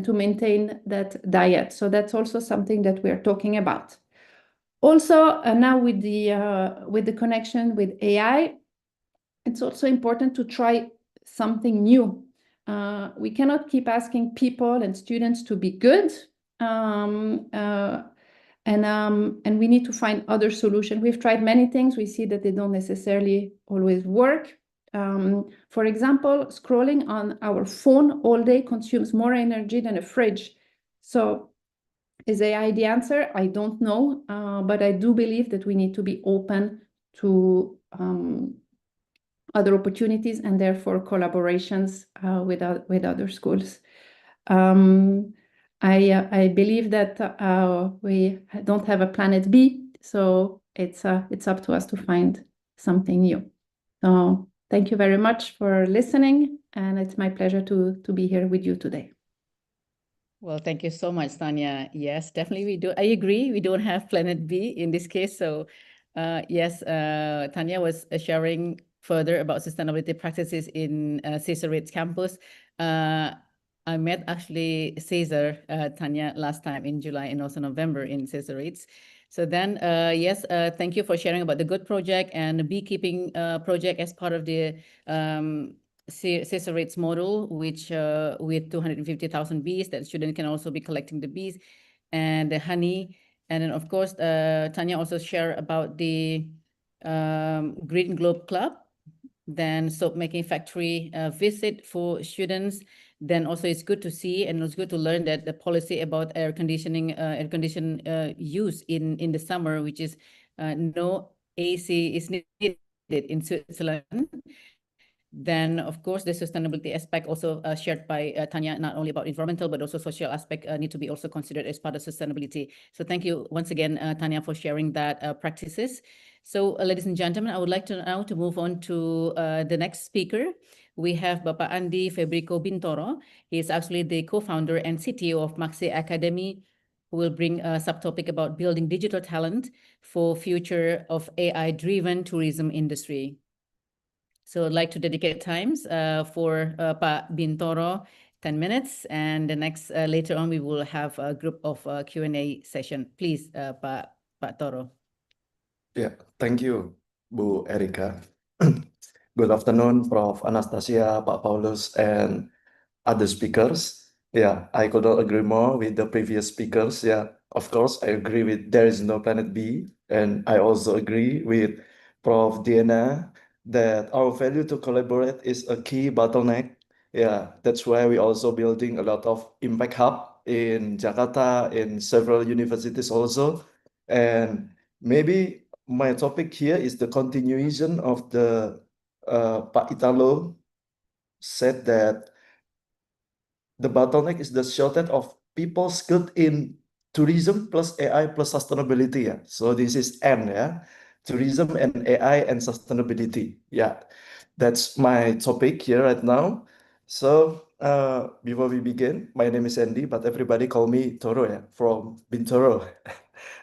to maintain that diet. So that's also something that we're talking about. Also, now with the connection with AI, it's also important to try something new. We cannot keep asking people and students to be good, and we need to find other solutions. We've tried many things. We see that they don't necessarily always work. For example, scrolling on our phone all day consumes more energy than a fridge. So is AI the answer? I don't know, but I do believe that we need to be open to other opportunities and therefore collaborations with other schools. I believe that we don't have a planet B, so it's up to us to find something new. So thank you very much for listening, and it's my pleasure to be here with you today. Well, thank you so much, Tanya. Yes, definitely we do. I agree. We don't have Planet B in this case. So, yes, Tanya was sharing further about sustainability practices in Caesar's campus. I met actually Cesar, Tanya, last time in July and also November in Caesar's. So then, yes, thank you for sharing about the good project and the beekeeping project as part of the Caesar's model, which with 250,000 bees, that students can also be collecting the bees and the honey. And then, of course, Tanya also shared about the Green Globe Club, then soap making factory visit for students. Then also it's good to see and it's good to learn that the policy about air condition use in the summer, which is no AC is needed in Switzerland. Then, of course, the sustainability aspect also shared by Tanya, not only about environmental, but also social aspect need to be also considered as part of sustainability. So thank you once again, Tanya, for sharing that practices. So ladies and gentlemen, I would like to now to move on to the next speaker. We have Bapak Andi Febrico Bintoro. He is actually the co-founder and CTO of Maxi Academy, who will bring a subtopic about building digital talent for future of AI-driven tourism industry. So I'd like to dedicate times for Pak Bintoro, 10 minutes, and the next later on we will have a group of Q&A session. Please, Pak Toro. Yeah, thank you, Bu Erika. Good afternoon, Prof. Anastasia, Pak Paulus, and other speakers. Yeah, I could not agree more with the previous speakers. Yeah, of course, I agree with there is no planet B. And I also agree with Prof. Diana that our value to collaborate is a key bottleneck. Yeah, that's why we also building a lot of impact hub in Jakarta, in several universities also. And maybe my topic here is the continuation of the Pak Italo said that the bottleneck is the shortage of people skilled in tourism plus AI plus sustainability. Yeah. So this is N, yeah. Tourism and AI and sustainability. Yeah. That's my topic here right now. So before we begin, my name is Andy, but everybody call me Toro, yeah, from Bintoro.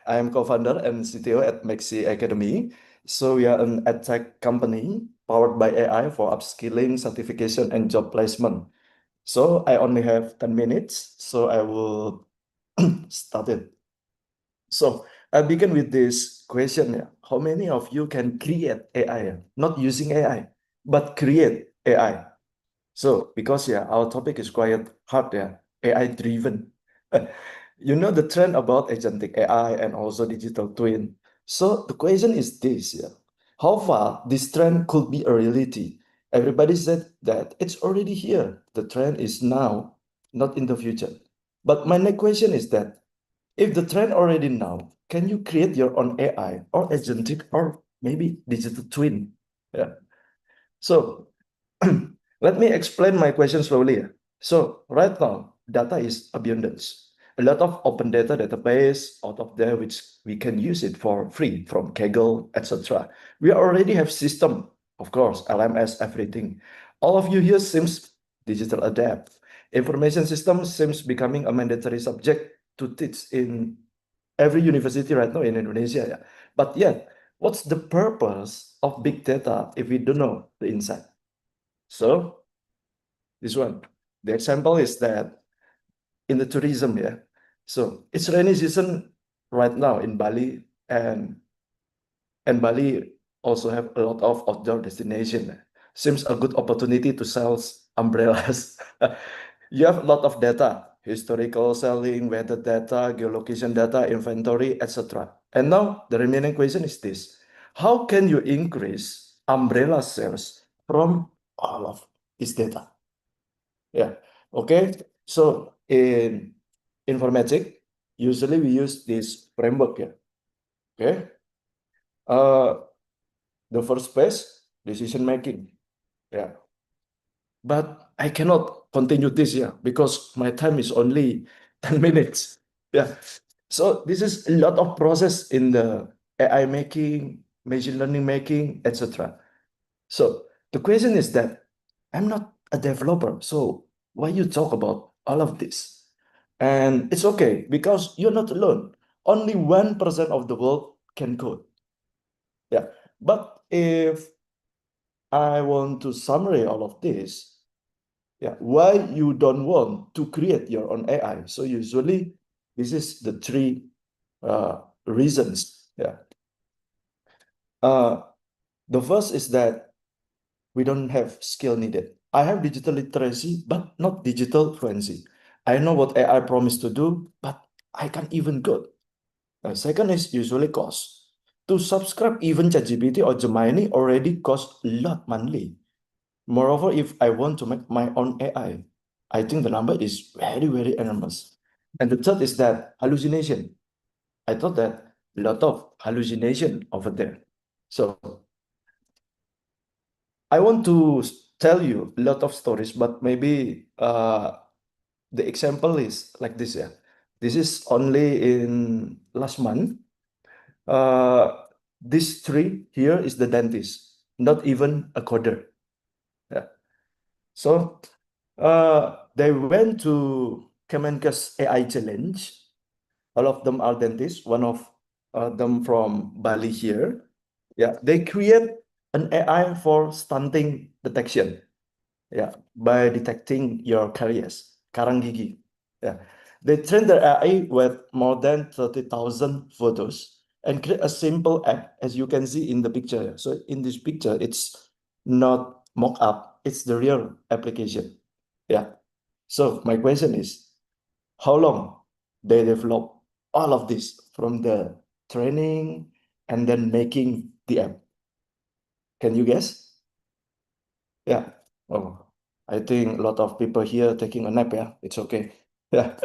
I am co-founder and CTO at Maxi Academy. So we are an edtech company powered by AI for upskilling, certification, and job placement. So I only have 10 minutes, so I will start it. So I begin with this question. Yeah. How many of you can create AI? Not using AI, but create AI. So because yeah, our topic is quite hard, yeah, AI driven. You know the trend about agentic AI and also digital twin. So the question is this, yeah, how far this trend could be a reality? Everybody said that it's already here. The trend is now, not in the future. But my next question is that if the trend already now, can you create your own AI or agentic or maybe digital twin? Yeah. So let me explain my question slowly. So right now, data is abundance. A lot of open data database out of there, which we can use it for free from Kaggle, etc. We already have system, of course, LMS, everything. All of you here seems digital adapt. Information system seems becoming a mandatory subject to teach in every university right now in Indonesia. Yeah. But yet, what's the purpose of big data if we don't know the insight? So this one, the example is that in the tourism, yeah. So it's rainy season right now in Bali, and Bali also have a lot of outdoor destination. Seems a good opportunity to sell umbrellas. You have a lot of data, historical selling, weather data, geolocation data, inventory, etc. And now the remaining question is this: how can you increase umbrella sales from all of this data? Yeah. Okay. So in informatics, usually we use this framework here. Okay. The first phase, decision making. Yeah. But I cannot continue this here because my time is only 10 minutes. Yeah. So this is a lot of process in the AI making, machine learning making, etc. So the question is that I'm not a developer, so why you talk about all of this? And it's okay because you're not alone. Only 1% of the world can code. Yeah. But if I want to summarize all of this, yeah, why you don't want to create your own AI? So usually this is the three reasons. Yeah. The first is that we don't have skill needed. I have digital literacy, but not digital fluency. I know what AI promised to do, but I can't even code. Second is usually cost. To subscribe even ChatGPT or Gemini already costs a lot monthly. Moreover, if I want to make my own AI, I think the number is very, very enormous. And the third is that hallucination. I thought that a lot of hallucination over there. So I want to tell you a lot of stories, but maybe the example is like this. Yeah, this is only in last month. This tree here is the dentist, not even a coder. Yeah. So they went to Kemenkes AI Challenge. All of them are dentists. One of them from Bali here. Yeah, they create an AI for stunting detection. Yeah, by detecting your caries, karang gigi. Yeah, they train their AI with more than 30,000 photos and create a simple app, as you can see in the picture. So in this picture, it's not mock-up, it's the real application. Yeah. So my question is, how long they develop all of this from the training and then making the app? Can you guess? Yeah. Oh, I think a lot of people here taking a nap. Yeah, it's okay. Yeah.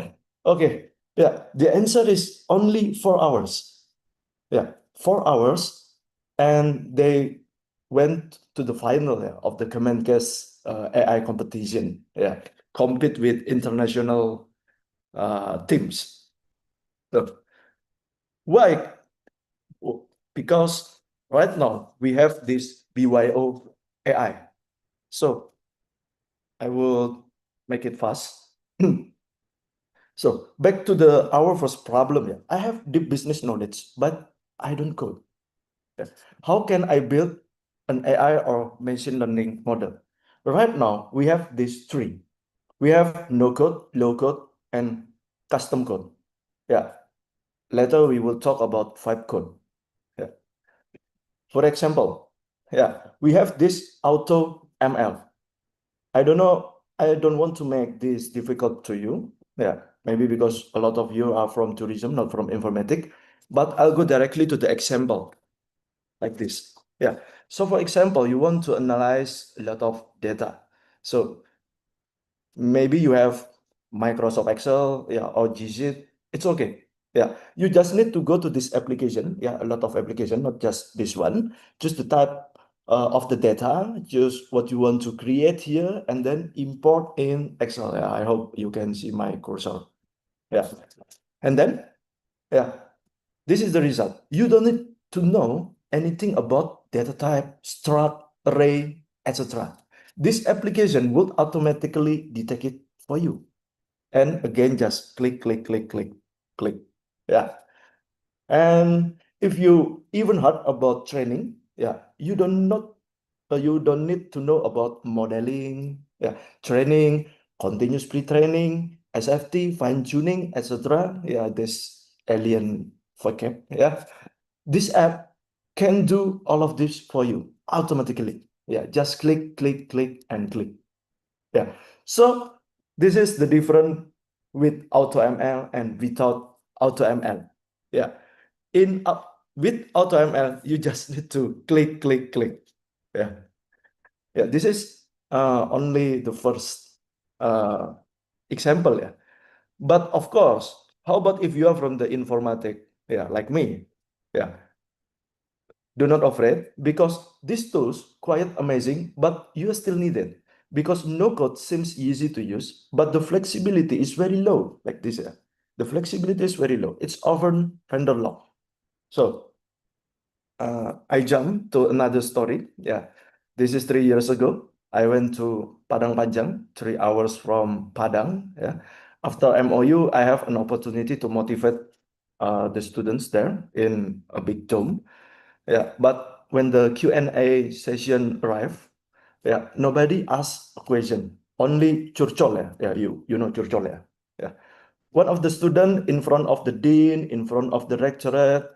Okay. Yeah. The answer is only 4 hours. Yeah, 4 hours, and they went to the final of the Kemenkes AI competition. Yeah, compete with international teams. So why? Because right now we have this BYO AI. So I will make it fast. So back to our first problem. Yeah, I have deep business knowledge, but I don't code. Yeah. How can I build an AI or machine learning model? Right now we have these three. We have no code, low code, and custom code. Yeah. Later we will talk about vibe code. Yeah. For example, yeah, we have this auto ML. I don't know, I don't want to make this difficult to you. Yeah, maybe because a lot of you are from tourism, not from informatics, but I'll go directly to the example like this. Yeah. So for example, you want to analyze a lot of data. So maybe you have Microsoft Excel, yeah, or G Suite. It's okay. Yeah, you just need to go to this application. Yeah, a lot of application, not just this one. Just the type of the data, just what you want to create here, and then import in Excel. Yeah, I hope you can see my cursor. Yeah, and then yeah, this is the result. You don't need to know anything about data type, struct, array, etc. This application will automatically detect it for you. And again, just click, click, click, click, click. Yeah. And if you even heard about training, yeah, you don't need to know about modeling, yeah, training, continuous pre-training, SFT, fine-tuning, etc. Yeah, this alien vocab. Yeah. This app can do all of this for you automatically. Yeah, just click, click, click, and click. Yeah. So this is the difference with AutoML and without AutoML. Yeah. With AutoML, you just need to click, click, click. Yeah. Yeah. This is only the first example. Yeah. But of course, how about if you are from the informatic? Yeah, like me. Yeah. Do not afraid because these tools quite amazing, but you still need it because no code seems easy to use, but the flexibility is very low like this. Yeah. The flexibility is very low. It's often vendor lock. So I jump to another story. Yeah, this is 3 years ago. I went to Padang Panjang, 3 hours from Padang. Yeah, after MOU, I have an opportunity to motivate the students there in a big dome. Yeah, but when the Q&A session arrived, yeah, nobody asked a question. Only curcol, yeah, you know curcol, yeah. One of the student in front of the dean, in front of the rectorate,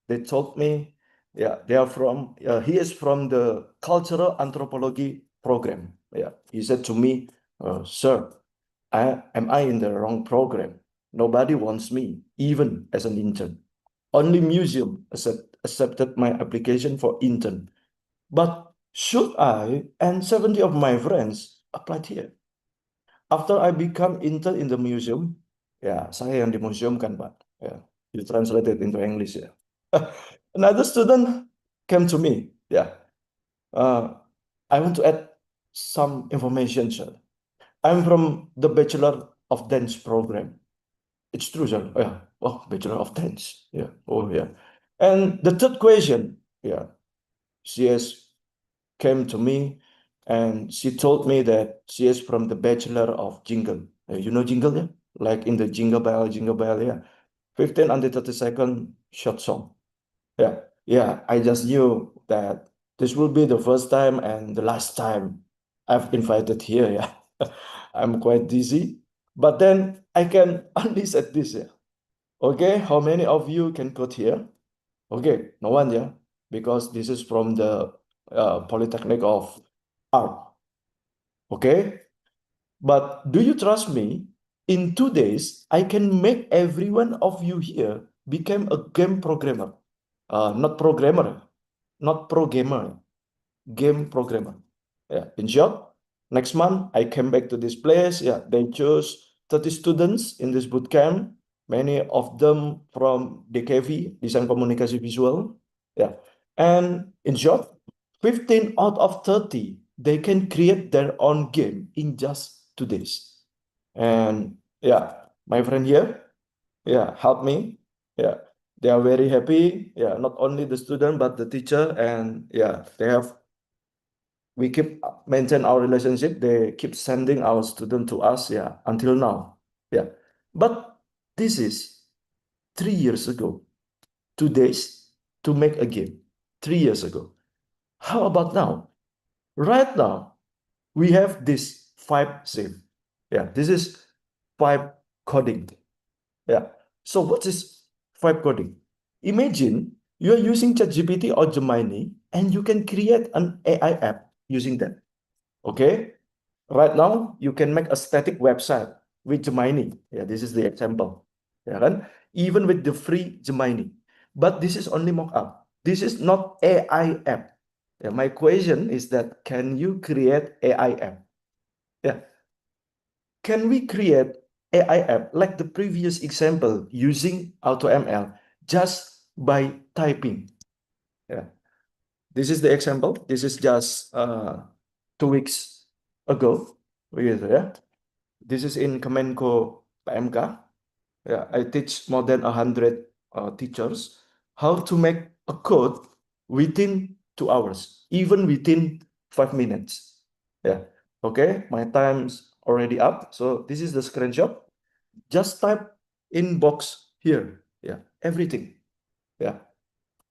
they told me, yeah, they are from, he is from the cultural anthropology program. Yeah, he said to me, sir, am I in the wrong program? Nobody wants me, even as an intern. Only museum accepted my application for intern. But should I and 70 of my friends applied here? After I become intern in the museum, ya saya yang di museum kan Pak, ya, you translate it into English ya. Another student came to me, yeah. I want to add some information, sir. I'm from the Bachelor of Dance program. It's true, sir. Yeah. Oh, Bachelor of Dance. Yeah. Oh, yeah. And the third question, yeah, she has came to me and she told me that she is from the Bachelor of Jingle. You know Jingle, yeah? Like in the Jingle Bell, yeah. 15 until 30-second short song. Yeah, yeah. I just knew that this will be the first time and the last time I've invited here, yeah. I'm quite dizzy. But then I can only say this, yeah. Okay, how many of you can go here? Okay, no one, yeah, because this is from the Polytechnic of Art. Okay, but do you trust me? In 2 days, I can make every one of you here become a game programmer. Not programmer, not pro gamer, game programmer. Yeah, in short, next month I came back to this place. Yeah, they chose 30 students in this boot camp, many of them from DKV, Design Komunikasi Visual. Yeah, and in short, 15 out of 30, they can create their own game in just 2 days. And yeah, my friend here, yeah, help me. Yeah, they are very happy. Yeah, not only the student but the teacher, and yeah, we keep maintain our relationship. They keep sending our student to us. Yeah, until now. Yeah, but this is 3 years ago. 2 days to make a game. 3 years ago. How about now? Right now, we have this vibe save. Yeah, this is vibe coding. Yeah. So what is vibe coding? Imagine you are using ChatGPT or Gemini and you can create an AI app using that. Okay. Right now, you can make a static website with Gemini. Yeah, this is the example. Yeah, kan? Even with the free Gemini. But this is only mock-up. This is not AI app. Yeah, my question is that can you create AI app? Yeah. Can we create AI app like the previous example using AutoML just by typing? Yeah. This is the example. This is just 2 weeks ago. Yeah. This is in Kemenko PMK. Yeah, I teach more than 100 teachers how to make a code within 2 hours, even within 5 minutes. Yeah. Okay, my time's already up. So this is the screenshot. Just type in box here. Yeah, everything. Yeah.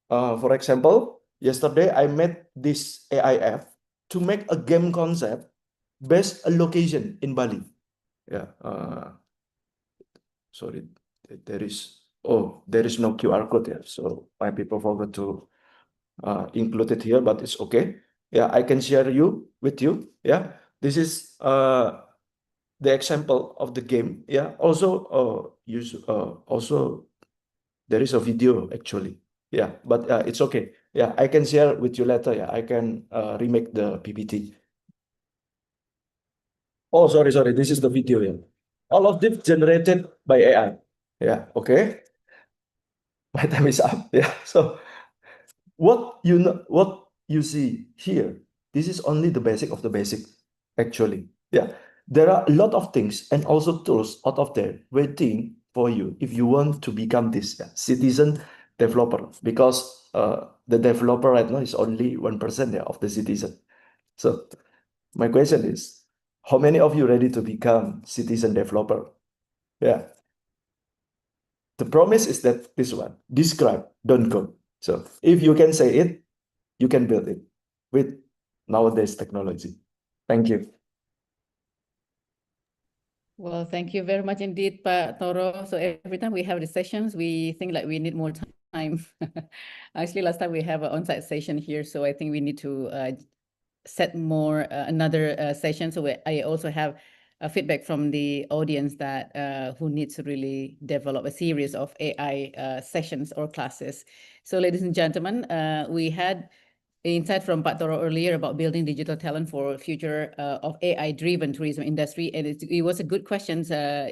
For example, yesterday I made this AI app to make a game concept based a location in Bali. Yeah. Sorry, there is no QR code here, so my people forgot to include it here, but it's okay. Yeah, I can share with you. Yeah, this is the example of the game. Yeah, also also there is a video actually. Yeah, but it's okay. Yeah, I can share with you later. Yeah, I can remake the PPT. Oh, sorry. This is the video. Yeah, all of this generated by AI. Yeah, okay. My time is up. Yeah. So what you see here, this is only the basic of the basic, actually. Yeah. There are a lot of things and also tools out of there waiting for you if you want to become this citizen developer, because the developer right now is only 1% of the citizen. So my question is, how many of you ready to become citizen developer? Yeah. The promise is that this one, describe, don't code. So if you can say it, you can build it with nowadays technology. Thank you. Well, thank you very much indeed, Pak Toro. So every time we have the sessions, we think like we need more time. Actually, last time we have an on-site session here, so I think we need to set more another session. So I also have a feedback from the audience that who needs to really develop a series of AI sessions or classes. So ladies and gentlemen, we had insight from Pak Toro earlier about building digital talent for future of AI-driven tourism industry, and it was a good question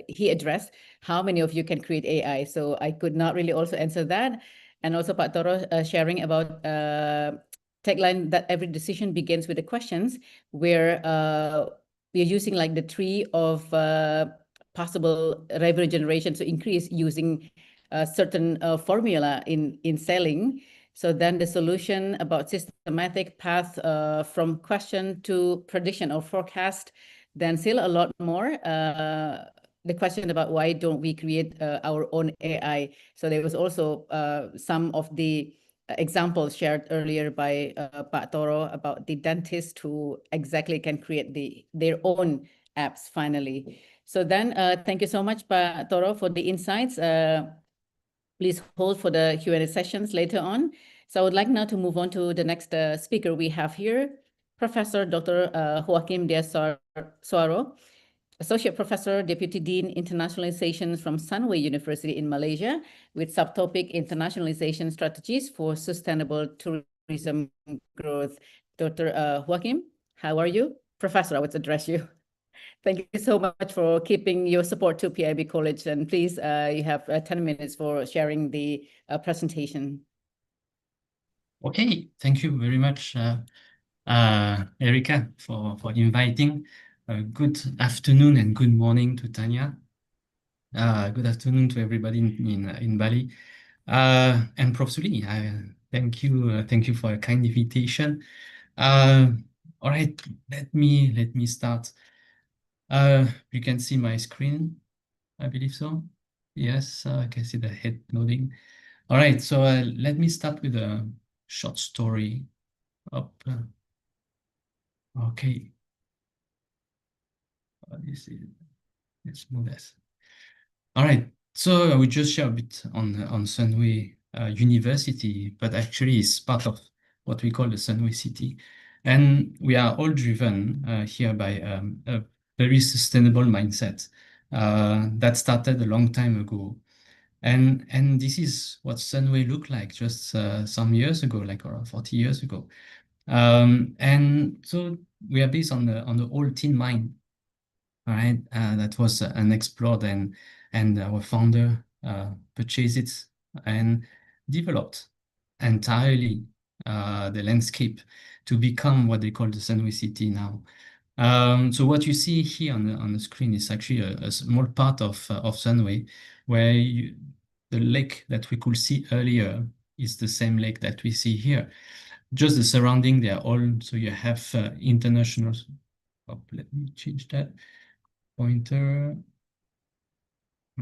he addressed. How many of you can create AI? So I could not really also answer that. And also Pak Toro sharing about tagline that every decision begins with the questions, where we're using like the tree of possible revenue generation to increase using a certain formula in selling. So then the solution about systematic path from question to prediction or forecast, then still a lot more. The question about why don't we create our own AI? So there was also some of the examples shared earlier by Pak Toro about the dentist who exactly can create their own apps finally. So then thank you so much, Pak Toro, for the insights. Please hold for the Q&A sessions later on. So I would like now to move on to the next speaker we have here, Professor Dr. Joaquim Diaz Suaro, Associate Professor, Deputy Dean, Internationalization from Sunway University in Malaysia, with subtopic Internationalization Strategies for Sustainable Tourism Growth. Dr. Joaquim, how are you? Professor, I would address you. Thank you so much for keeping your support to PIB College. And please, you have 10 minutes for sharing the presentation. Okay, thank you very much, Erica, for inviting. Good afternoon and good morning to Tanya. Good afternoon to everybody in Bali. And Prof. Suli, thank you for a kind invitation. All right, let me start. You can see my screen, I believe so. Yes, I can see the head loading. All right, so let me start with a short story. Up. Okay. Let's move this. All right. So I will just share a bit on Sunway University, but actually it's part of what we call the Sunway City. And we are all driven here by a very sustainable mindset that started a long time ago. And this is what Sunway looked like just some years ago, like around 40 years ago. And so we are based on the old tin mine, all right, that was unexplored, and our founder purchased it and developed entirely the landscape to become what they call the Sunway City now. So what you see here on the screen is actually a small part of Sunway, where the lake that we could see earlier is the same lake that we see here. Just the surrounding, they are all, so you have international, let me change that pointer.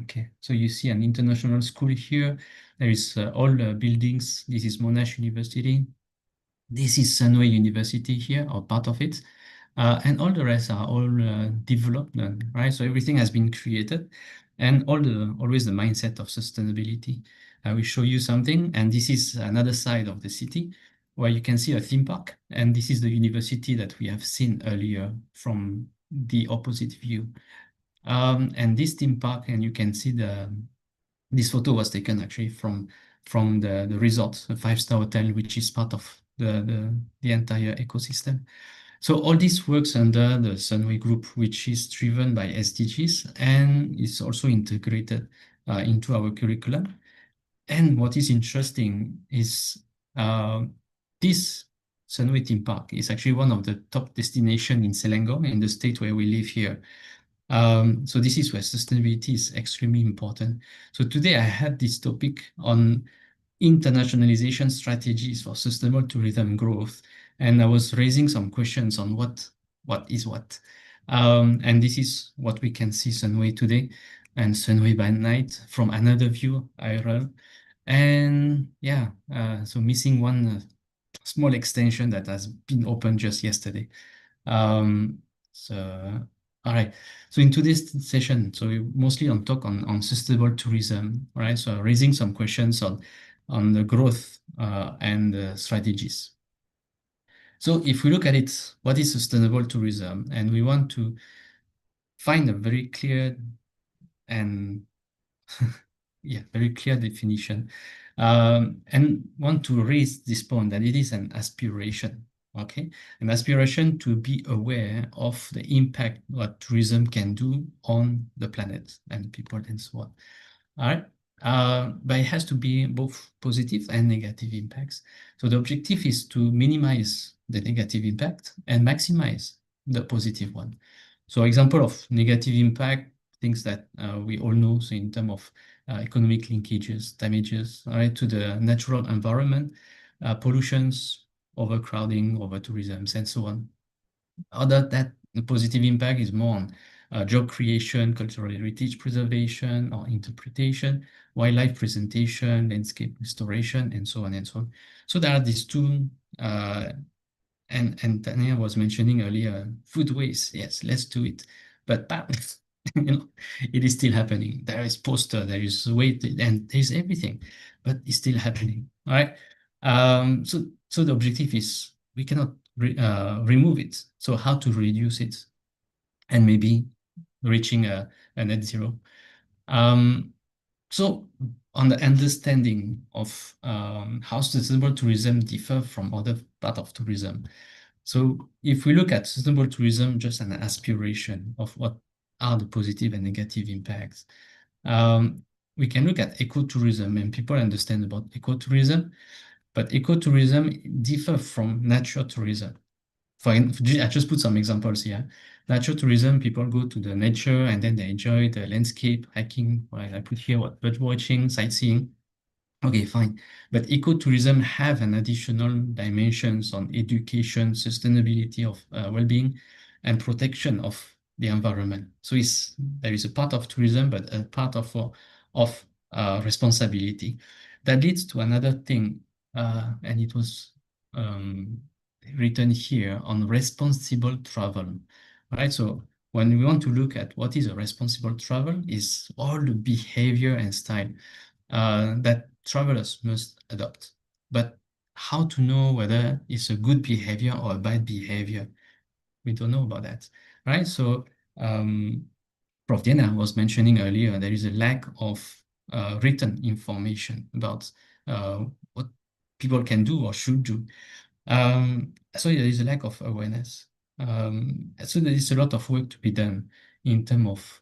Okay, so you see an international school here. There is all the buildings. This is Monash University. This is Sunway University here, or part of it. And all the rest are all developed, right? So everything has been created, and always the mindset of sustainability. I will show you something, and this is another side of the city where you can see a theme park, and this is the university that we have seen earlier from the opposite view. And this theme park, and you can see this photo was taken actually from the resort, a 5-star hotel, which is part of the entire ecosystem. So all this works under the Sunway Group, which is driven by SDGs and is also integrated into our curriculum. And what is interesting is this Sunway theme park is actually one of the top destinations in Selangor, in the state where we live here. So this is where sustainability is extremely important. So today I had this topic on internationalization strategies for sustainable tourism growth, and I was raising some questions on what is what. And this is what we can see Sunway today and Sunway by night from another view, IRL. And yeah, so missing one small extension that has been opened just yesterday. So all right. So in today's session, so we mostly on talk on sustainable tourism, right? So raising some questions on the growth and the strategies. So if we look at it, what is sustainable tourism? And we want to find a very clear and yeah, very clear definition, and want to raise this point that it is an aspiration, okay? An aspiration to be aware of the impact what tourism can do on the planet and people and so on. All right. But it has to be both positive and negative impacts. So the objective is to minimize the negative impact and maximize the positive one. So example of negative impact, things that we all know, so in terms of economic linkages, damages, right, to the natural environment, pollutions, overcrowding, over-tourism, and so on. Other that the positive impact is more on job creation, cultural heritage preservation or interpretation, wildlife presentation, landscape restoration, and so on and so on. So there are these two, and Tanya was mentioning earlier, food waste. Yes, let's do it. But you know, it is still happening. There is poster, there is weight, and there's everything, but it's still happening. All right. So the objective is we cannot remove it. So how to reduce it, and maybe reaching a net zero. So on the understanding of how sustainable tourism differ from other part of tourism. So if we look at sustainable tourism, just an aspiration of what are the positive and negative impacts, we can look at ecotourism, and people understand about ecotourism, but ecotourism differ from natural tourism. I just put some examples here. Natural tourism, people go to the nature and then they enjoy the landscape, hiking. Well, I put here what bird watching, sightseeing. Okay, fine. But ecotourism have an additional dimensions on education, sustainability of well-being, and protection of the environment. So there is a part of tourism, but a part of responsibility. That leads to another thing, and it was written here on responsible travel. Right. So when we want to look at what is a responsible travel, is all the behavior and style that travelers must adopt. But how to know whether it's a good behavior or a bad behavior? We don't know about that, right? So Prof. Diana was mentioning earlier, there is a lack of written information about what people can do or should do. So there is a lack of awareness. So there is a lot of work to be done in terms of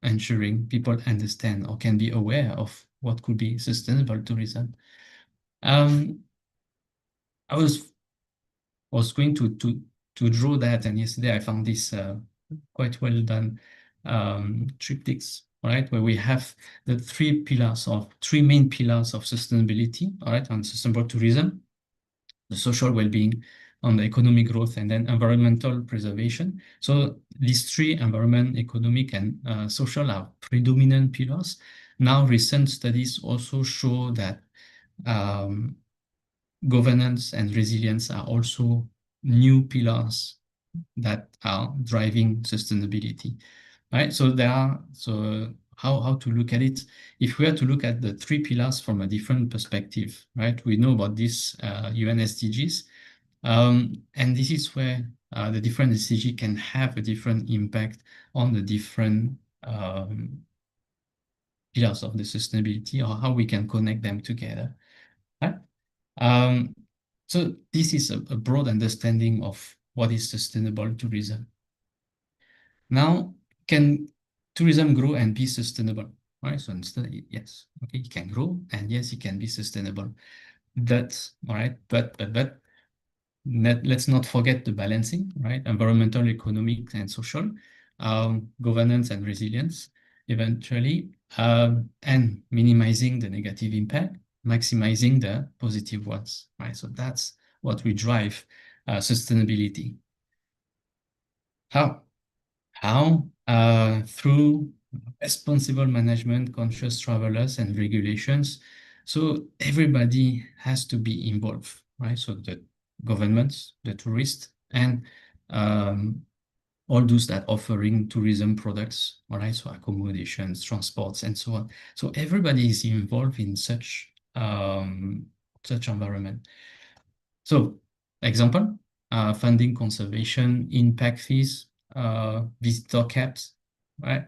ensuring people understand or can be aware of what could be sustainable tourism. I was going to draw that, and yesterday I found this quite well done triptychs, right, where we have the three main pillars of sustainability, all right, on sustainable tourism, the social well-being, on the economic growth, and then environmental preservation. So these three, environment, economic, and social, are predominant pillars. Now, recent studies also show that governance and resilience are also new pillars that are driving sustainability. Right? So how to look at it? If we are to look at the three pillars from a different perspective, right? We know about this UN SDGs, and this is where the different SDG can have a different impact on the different pillars of the sustainability, or how we can connect them together. Right? So this is a broad understanding of what is sustainable tourism. Now, can tourism grow and be sustainable? Right? So yes, okay, it can grow, and yes, it can be sustainable. That's all right, but let's not forget the balancing, right? Environmental, economic, and social. governance and resilience eventually, and minimizing the negative impact, maximizing the positive ones, right? So that's what we drive sustainability. How? Through responsible management, conscious travelers, and regulations. So everybody has to be involved, right? So the governments, the tourists, and all those that offering tourism products, all right? So accommodations, transports, and so on. So everybody is involved in such environment. So example, funding conservation, impact fees, visitor caps, right?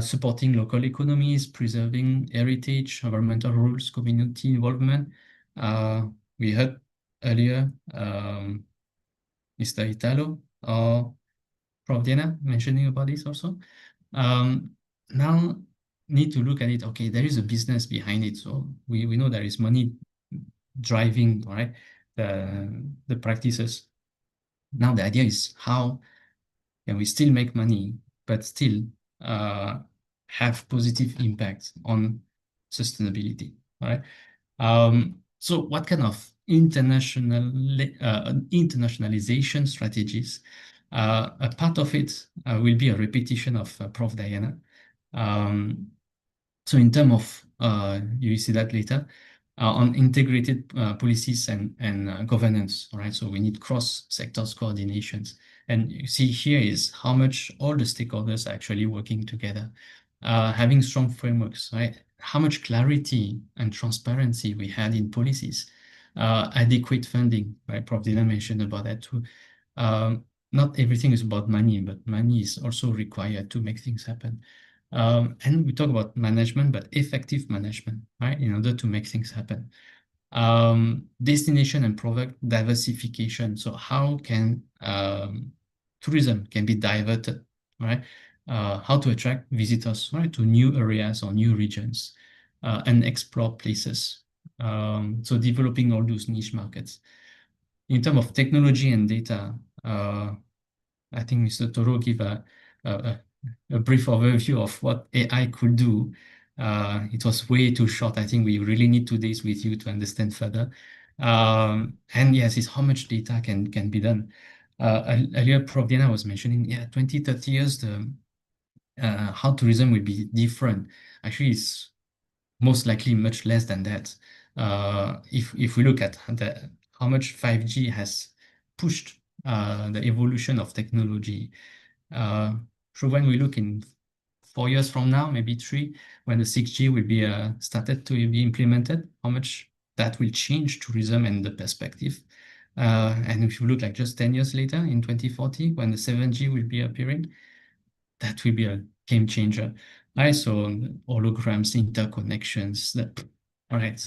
Supporting local economies, preserving heritage, environmental rules, community involvement. We heard earlier Mr. Italo or Prof. Diana mentioning about this also. Now need to look at it, okay, there is a business behind it. So we know there is money driving, right, the practices. Now the idea is how can we still make money, but still have positive impact on sustainability, right? So what kind of internationalization strategies? A part of it will be a repetition of Prof. Diana. So in terms of, you will see that later, on integrated policies and governance, all right? So we need cross-sectors coordinations. And you see here is how much all the stakeholders are actually working together, having strong frameworks, right? How much clarity and transparency we had in policies, adequate funding, right? Prof. Dina mentioned about that too. Not everything is about money, but money is also required to make things happen. And we talk about management, but effective management, right? In order to make things happen. Destination and product diversification. So how can tourism can be diverted, right? How to attract visitors, right, to new areas or new regions, and explore places. So developing all those niche markets. In terms of technology and data, I think Mr. Toro gave a brief overview of what AI could do. It was way too short. I think we really need 2 days with you to understand further. And yes, it's how much data can be done. Earlier, Prof. Diana was mentioning, 20, 30 years, how tourism will be different. Actually, it's most likely much less than that. If we look at how much 5G has pushed the evolution of technology. So when we look in 4 years from now, maybe 3, when the 6G will be started to be implemented, how much that will change tourism and the perspective. And if you look like just 10 years later, in 2040, when the 7G will be appearing, that will be a game changer. Right? So holograms, interconnections, all right.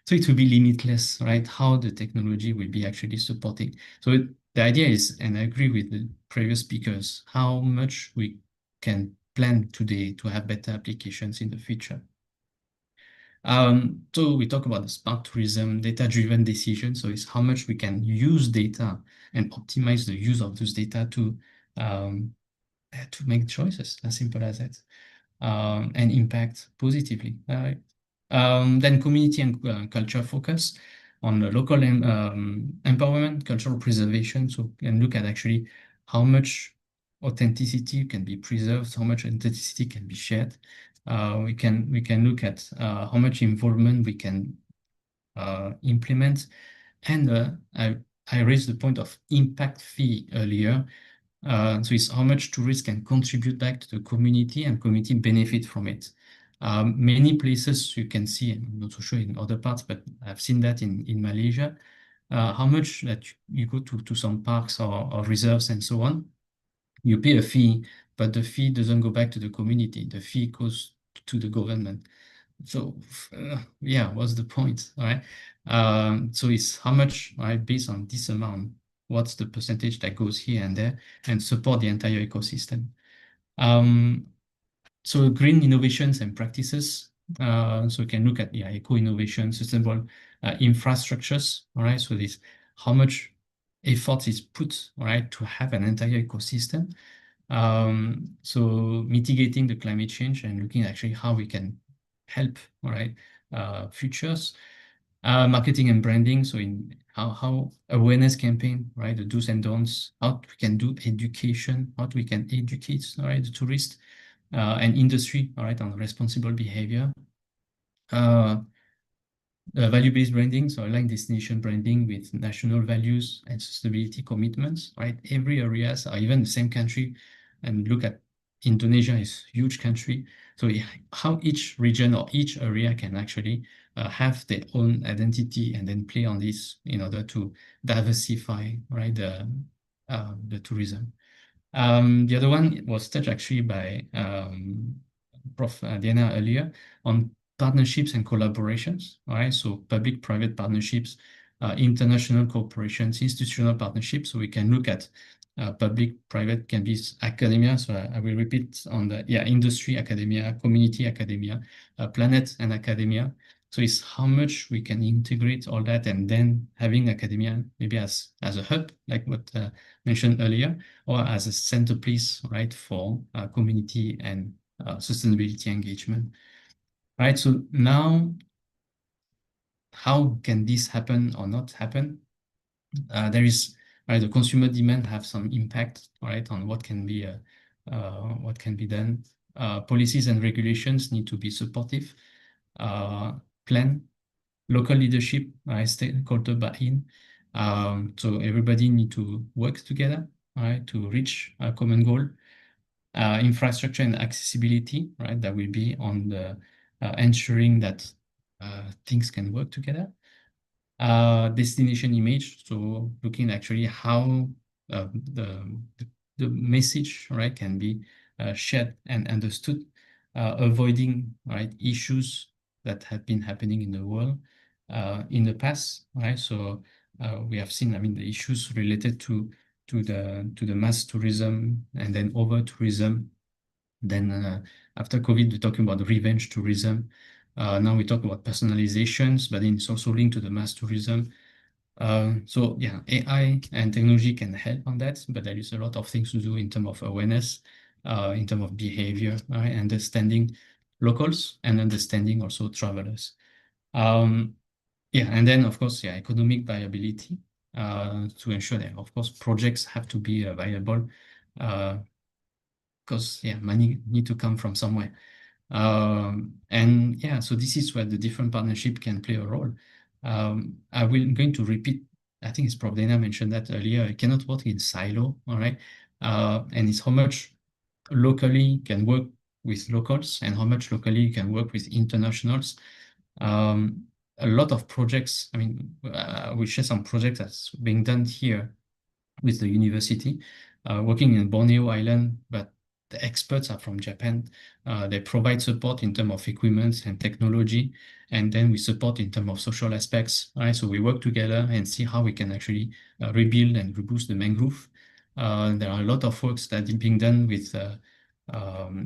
So it will be limitless, right? How the technology will be actually supporting. So the idea is, and I agree with the previous speakers, how much we can plan today to have better applications in the future. So we talk about the smart tourism, data-driven decision. So it's how much we can use data and optimize the use of those data to make choices, as simple as that, and impact positively. Then community and culture focus on the local empowerment, cultural preservation. So we can look at actually how much authenticity can be preserved, how much authenticity can be shared. We can look at how much involvement we can implement. And I raised the point of impact fee earlier. So it's how much tourists can contribute back to the community and community benefit from it. Many places you can see, I'm not so sure in other parts, but I've seen that in Malaysia, how much that you go to some parks or reserves and so on, you pay a fee, but the fee doesn't go back to the community. The fee goes to the government. So what's the point, right? So it's how much, right, based on this amount, what's the percentage that goes here and there and support the entire ecosystem. So green innovations and practices. So we can look at eco-innovation, sustainable infrastructures, all right? So this, how much effort is put, all right, to have an entire ecosystem. So mitigating the climate change and looking actually how we can help, all right, futures. Marketing and branding, so in how awareness campaign, right, the do's and don'ts, how we can do education, how we can educate, all right, the tourist and industry, all right, on responsible behavior. Value-based branding, so align destination branding with national values and sustainability commitments, right? Every areas, or even the same country, and look at Indonesia is a huge country. So how each region or each area can actually have their own identity and then play on this in order to diversify, right, the tourism. The other one was touched actually by Prof. Diana earlier on partnerships and collaborations, all right? So public-private partnerships, international corporations, institutional partnerships. So we can look at public-private can be academia. So I will repeat on the, industry, academia, community, academia, planet and academia. So it's how much we can integrate all that and then having academia maybe as a hub, like what mentioned earlier, or as a centerpiece, right, for community and sustainability engagement. Right, so now, how can this happen or not happen? There is, right, the consumer demand have some impact, right, on what can be done. Policies and regulations need to be supportive. Plan, local leadership, stakeholder buy-in. So everybody need to work together, right, to reach a common goal. Infrastructure and accessibility, right? That will be on the ensuring that things can work together. Destination image, so looking actually how the message, right, can be shared and understood, avoiding, right, issues that have been happening in the world in the past, right? So we have seen, I mean, the issues related to the mass tourism and then over tourism. Then after COVID, we're talking about revenge tourism. Now we talk about personalizations, but then it's also linked to the mass tourism. So yeah, AI and technology can help on that, but there is a lot of things to do in terms of awareness, in terms of behavior, right? Understanding locals and understanding also travelers. Yeah, and then of course, yeah, economic viability to ensure that of course projects have to be viable, because yeah, money need to come from somewhere. And yeah, so this is where the different partnership can play a role. I'm going to repeat, I think it's Prof. Dana mentioned that earlier, I cannot work in silo, all right? And it's how much locally can work with locals and how much locally you can work with internationals. A lot of projects, I mean, we share some projects that's being done here with the university, working in Borneo Island, but the experts are from Japan. They provide support in terms of equipment and technology, and then we support in terms of social aspects. Right, so we work together and see how we can actually rebuild and reboost the mangrove. There are a lot of works that are being done with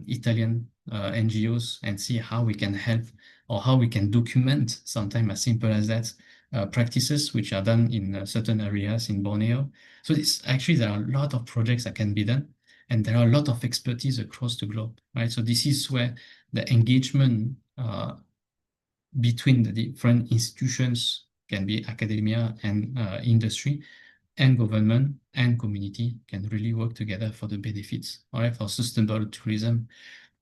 Italian NGOs and see how we can help or how we can document, sometimes as simple as that, practices which are done in certain areas in Borneo. So there are a lot of projects that can be done, and there are a lot of expertise across the globe, right? So this is where the engagement between the different institutions can be academia and industry and government and community can really work together for the benefits, all right, for sustainable tourism.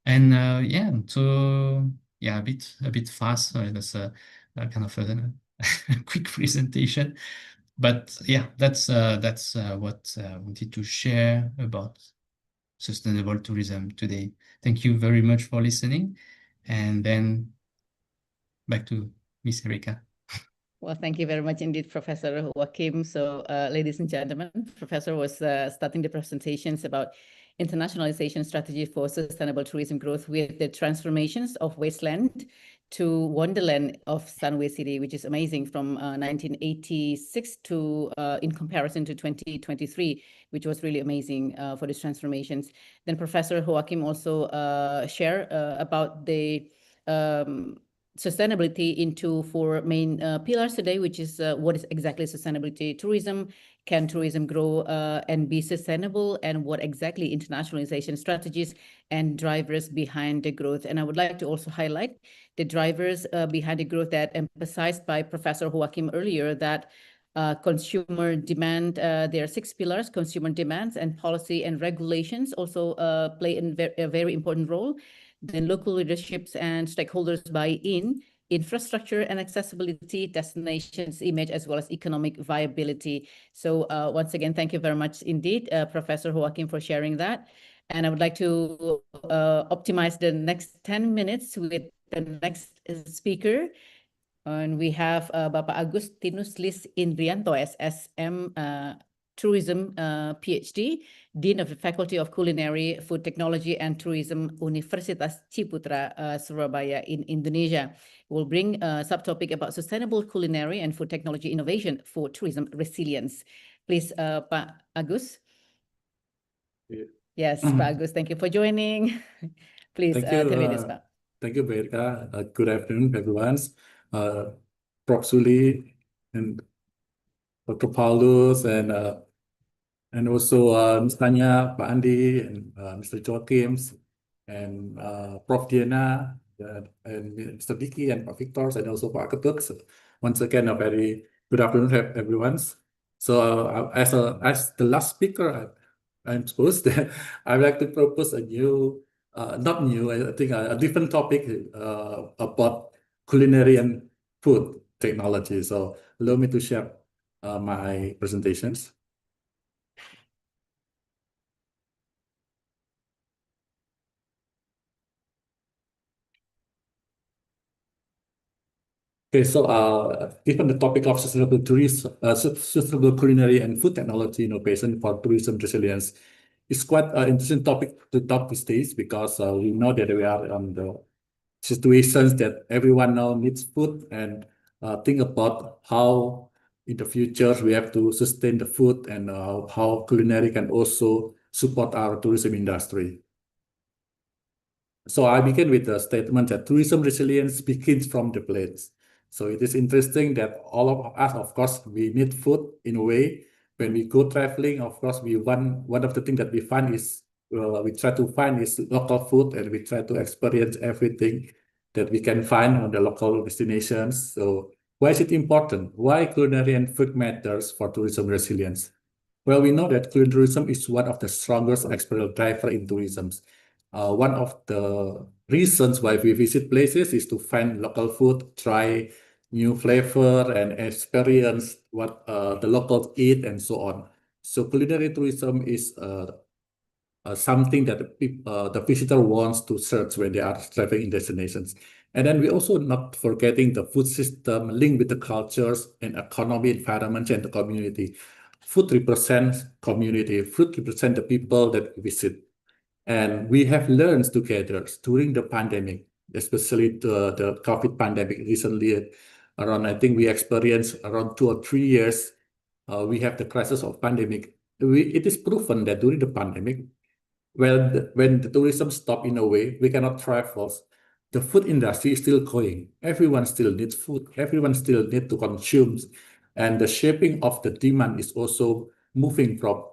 And yeah, so yeah, a bit fast. That's a kind of a quick presentation. But yeah, that's what I wanted to share about sustainable tourism today. Thank you very much for listening. And then back to Miss Erika. Well, thank you very much indeed, Professor Joachim. So, ladies and gentlemen, Professor was starting the presentations about internationalization strategy for sustainable tourism growth with the transformations of wasteland to wonderland of Sunway City, which is amazing, from 1986 to in comparison to 2023, which was really amazing for these transformations. Then Professor Joachim also shared about the sustainability into four main pillars today, which is what is exactly sustainability tourism, can tourism grow and be sustainable, and what exactly internationalization strategies and drivers behind the growth. And I would like to also highlight the drivers behind the growth that emphasized by Professor Joachim earlier, that consumer demand, there are 6 pillars: consumer demands, and policy and regulations also play a very important role. Then local leaderships and stakeholders buy in, infrastructure and accessibility, destinations image, as well as economic viability. So once again, thank you very much indeed, Professor Joachim, for sharing that. And I would like to optimize the next 10 minutes with the next speaker. And we have Bapak Agustinus Lis Indrianto, SSM Tourism PhD, Dean of the Faculty of Culinary, Food Technology and Tourism, Universitas Ciputra, Surabaya in Indonesia. We'll bring a subtopic about sustainable culinary and food technology innovation for tourism resilience. Please, Pak Agus. Yeah. Yes, Pak Agus, thank you for joining. Please, Thank you, 10 minutes, Pak. Thank you, Berka. Good afternoon, everyone. Prof. Suli and Dr. Paulus and also Ms. Tanya, Pak Andi, and Mr. Joachim, and Prof. Diana, and Mr. Diki, and Pak Victor, and also Pak Ketut. So once again, a very good afternoon, everyone. So as the last speaker, I'm supposed that I'd like to propose a new, not new, I think a different topic about culinary and food technology. So allow me to share my presentations. Okay, so given the topic of sustainable tourism, sustainable culinary and food technology innovation for tourism resilience, it's quite an interesting topic to talk these days, because we know that we are on the situations that everyone now needs food, and think about how in the future we have to sustain the food, and how culinary can also support our tourism industry. So I begin with the statement that tourism resilience begins from the plates. So it is interesting that all of us, of course, we need food in a way. When we go traveling, of course, one of the things that we find is, we try to find is local food, and we try to experience everything that we can find on the local destinations. So why is it important? Why culinary and food matters for tourism resilience? Well, we know that culinary tourism is one of the strongest external driver in tourism. One of the reasons why we visit places is to find local food, try new flavor, and experience what the locals eat, and so on. So culinary tourism is something that the visitor wants to search when they are traveling in destinations. And then we also not forgetting the food system linked with the cultures and economy, environment, and the community. Food represents community. Food represents the people that we visit. And we have learned together during the pandemic, especially the COVID pandemic recently, around, I think we experienced around 2 or 3 years, we have the crisis of pandemic. It is proven that during the pandemic, when the tourism stopped in a way, we cannot travel. The food industry is still going. Everyone still needs food. Everyone still needs to consume. And the shaping of the demand is also moving from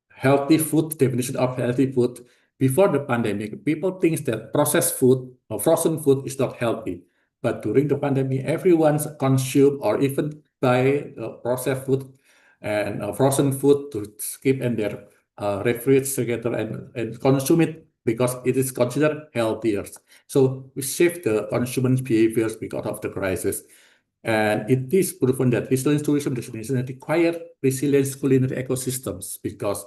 healthy food, definition of healthy food. Before the pandemic, people think that processed food or frozen food is not healthy. But during the pandemic, everyone's consume or even buy processed food and frozen food to keep in their refrigerator and consume it because it is considered healthier. So we shift the consumer behaviors because of the crisis. And it is proven that resilient tourism destinations require resilient culinary ecosystems, because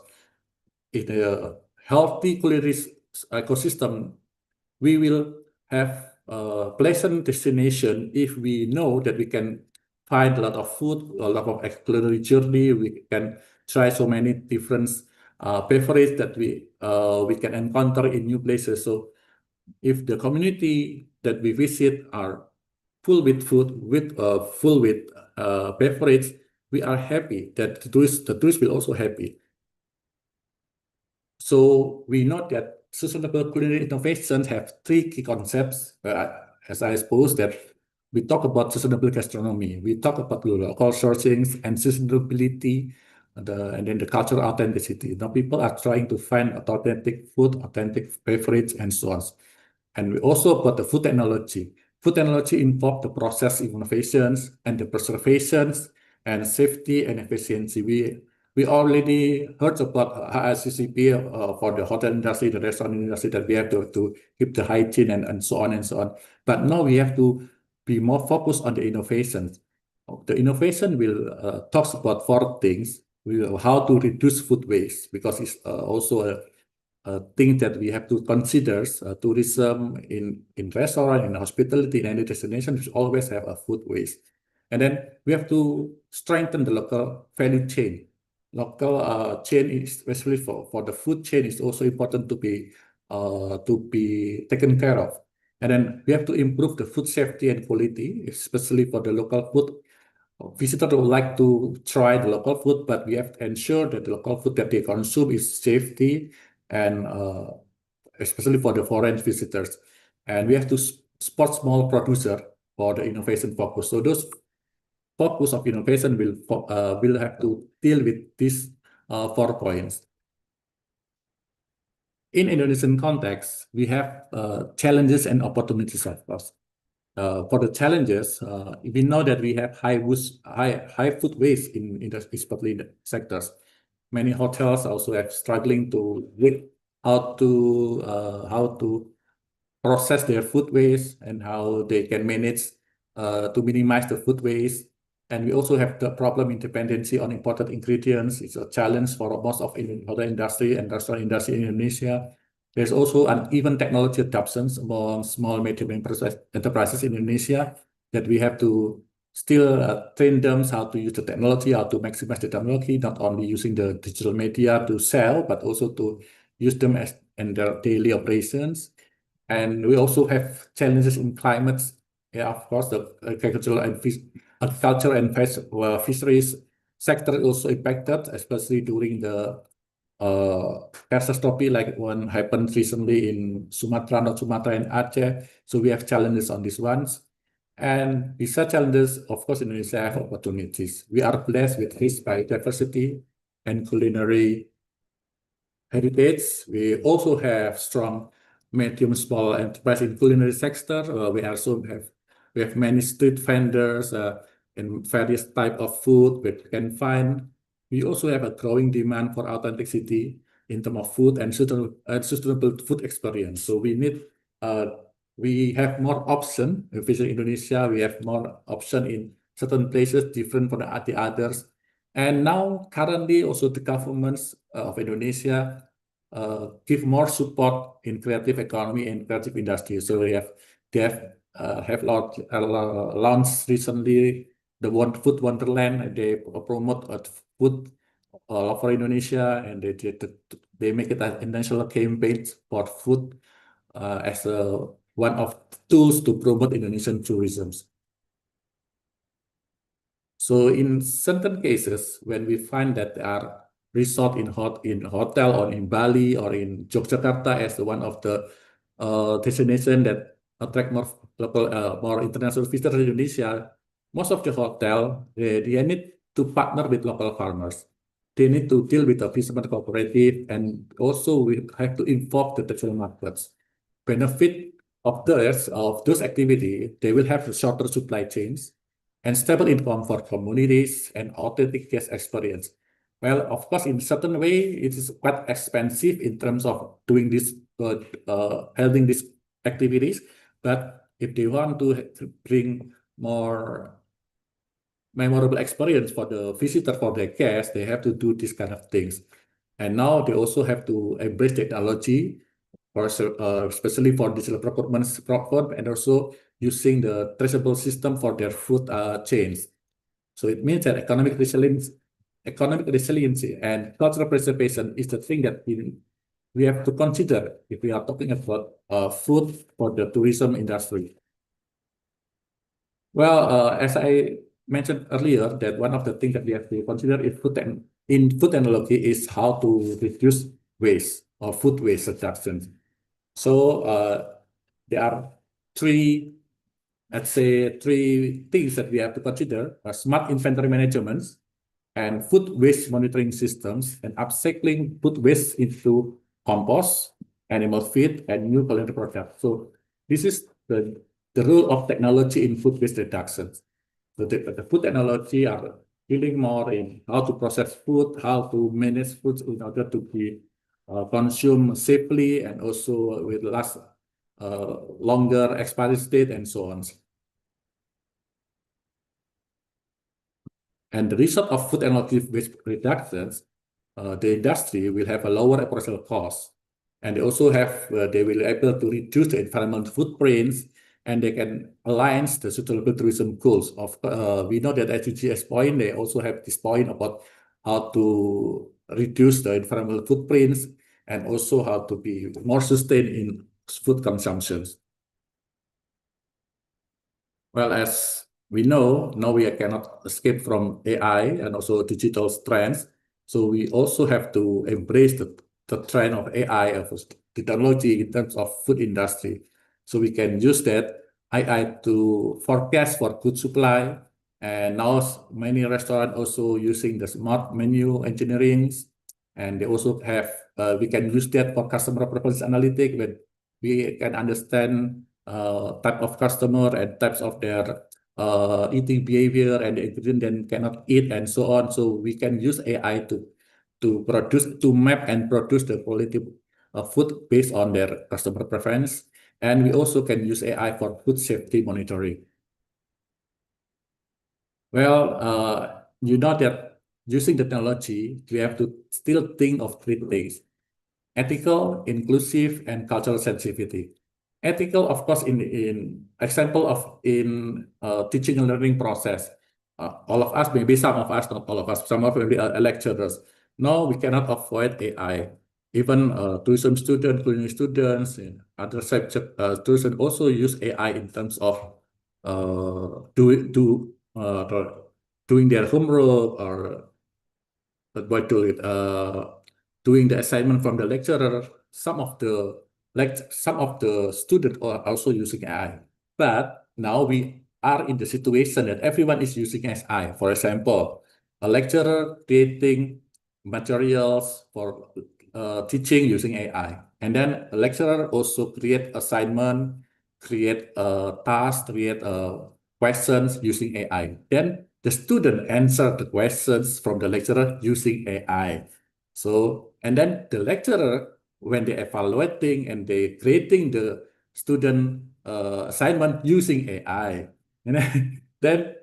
in a healthy culinary ecosystem, we will have a pleasant destination if we know that we can find a lot of food, a lot of culinary journey. We can try so many different beverages that we can encounter in new places. So if the community that we visit are full with food, full with beverage, we are happy that the tourists will also happy. So we know that sustainable culinary innovations have three key concepts. As I suppose that we talk about sustainable gastronomy, we talk about local sourcing and sustainability, and then the cultural authenticity. Now people are trying to find authentic food, authentic beverage, and so on. And we also about the food technology. Food technology involve the process innovations and the preservations and safety and efficiency. We already heard about HACCP for the hotel industry, the restaurant industry, that we have to keep the hygiene and so on and so on. But now we have to be more focused on the innovations. The innovation will talks about four things. How to reduce food waste, because it's also a thing that we have to consider. Tourism in restaurant, in hospitality, in any destination, which always have a food waste. And then we have to strengthen the local value chain. Local chain, especially for the food chain, is also important to be taken care of. And then we have to improve the food safety and quality, especially for the local food. Visitors would like to try the local food, but we have to ensure that the local food that they consume is safety, and especially for the foreign visitors. And we have to support small producer for the innovation focus. So those focus of innovation will have to deal with these 4 points. In Indonesian context, we have challenges and opportunities, of course. For the challenges, we know that we have high food waste especially in the sectors. Many hotels also are struggling with how to process their food waste and how they can manage to minimize the food waste. And we also have the problem in dependency on imported ingredients. It's a challenge for most of the hotel industry and restaurant industry in Indonesia. There's also uneven technology adoptions among small medium enterprises in Indonesia, that we have to still train them how to use the technology, how to maximize the technology, not only using the digital media to sell, but also to use them in their daily operations. And we also have challenges in climate. Yeah, of course, the agriculture and fisheries sector is also impacted, especially during the catastrophe like one happened recently in Sumatra, North Sumatra and Aceh. So we have challenges on these ones. And besides challenges, of course, Indonesia have opportunities. We are blessed with rich biodiversity and culinary heritage. We also have strong medium small enterprise in culinary sector. We also have many street vendors and various type of food we can find. We also have a growing demand for authenticity in terms of food and sustainable food experience. So we have more option. If we visit Indonesia, we have more option in certain places different from the others. And now currently also the governments of Indonesia give more support in creative economy and creative industry. So they have launched recently the Food Wonderland. They promote food all over Indonesia, and they make it an international campaign for food as one of tools to promote Indonesian tourism. So in certain cases, when we find that there are resort in hotel or in Bali or in Yogyakarta as one of the destination that attract more local, more international visitors in Indonesia, most of the hotel they need to partner with local farmers. They need to deal with the fisherman cooperative, and also we have to involve the textile markets. Benefit of those activities, they will have shorter supply chains and stable income for communities and authentic guest experience. Well, of course, in certain way, it is quite expensive in terms of doing this, holding these activities. But if they want to bring more memorable experience for the visitor, for their guests, they have to do this kind of things. And now they also have to embrace technology, especially for digital procurement platform, and also using the traceable system for their food chains. So it means that economic resiliency and cultural preservation is the thing that we have to consider if we are talking about food for the tourism industry. Well, as I mentioned earlier, that one of the things that we have to consider in food technology is how to reduce waste or food waste reduction. So there are three things that we have to consider: smart inventory management, and food waste monitoring systems, and upcycling food waste into compost, animal feed, and new culinary products. So this is the role of technology in food waste reduction. So the food technology are dealing more in how to process food, how to manage food in order to be consumed safely and also with last longer expiry date and so on. And the result of food technology waste reductions, the industry will have a lower operational cost, and they also have they will be able to reduce the environmental footprints, and they can align the sustainable tourism goals. We know that at UGS point they also have this point about how to reduce the environmental footprints and also how to be more sustained in food consumptions. Well, as we know, now we cannot escape from AI and also digital trends. So we also have to embrace the trend of AI, of technology in terms of food industry. So we can use that AI to forecast for food supply. And now many restaurants also using the smart menu engineering. And they also have, we can use that for customer preference analytics, when we can understand type of customer and types of their eating behavior and the ingredient then cannot eat and so on. So we can use AI to map and produce the quality of food based on their customer preference. And we also can use AI for food safety monitoring. Well, you know that using the technology, we have to still think of three things: ethical, inclusive, and cultural sensitivity. Ethical, of course, in example of teaching and learning process. All of us, maybe some of us, not all of us, some of us are lecturers. No, we cannot avoid AI. Even tourism students, culinary students, and other subject students also use AI in terms of doing their homework or doing the assignment from the lecturer. Some of the students are also using AI, but now we are in the situation that everyone is using AI. For example, a lecturer creating materials for teaching using AI, and then a lecturer also create assignment, create tasks, create questions using AI. Then the student answer the questions from the lecturer using AI. So, and then the lecturer, when they evaluating and they creating the student assignment using AI, and then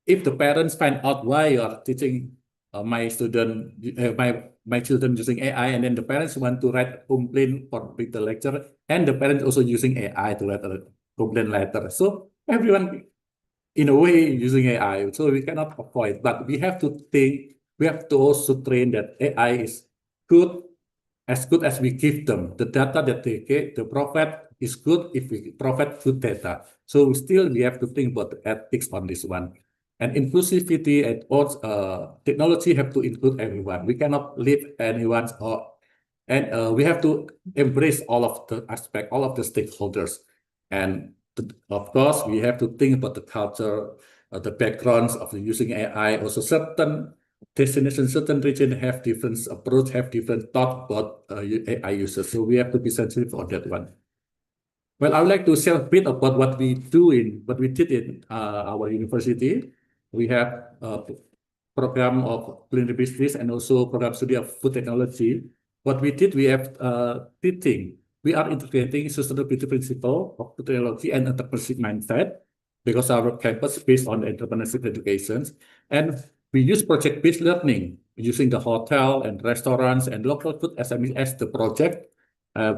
if the parents find out why you are teaching my children using AI, and then the parents want to write a complaint for the lecturer, and the parents also using AI to write a complaint letter. So everyone, in a way, using AI. So we cannot avoid, but we have to think. We have to also train that AI is good as we give them the data that they get. The profit is good if we provide good data. So still we have to think about the ethics on this one. And inclusivity and technology have to include everyone. We cannot leave anyone and we have to embrace all of the aspect, all of the stakeholders. And of course, we have to think about the culture, the backgrounds of using AI. Also, certain destinations, certain regions have different approach, have different thought about AI users. So we have to be sensitive on that one. Well, I would like to share a bit about what we did in our university. We have a program of culinary business and also program study of food technology. What we did, we have three things. We are integrating sustainability principle of food technology and entrepreneurship mindset, because our campus is based on entrepreneurship education. And we use project-based learning using the hotel and restaurants and local food SMEs as the project,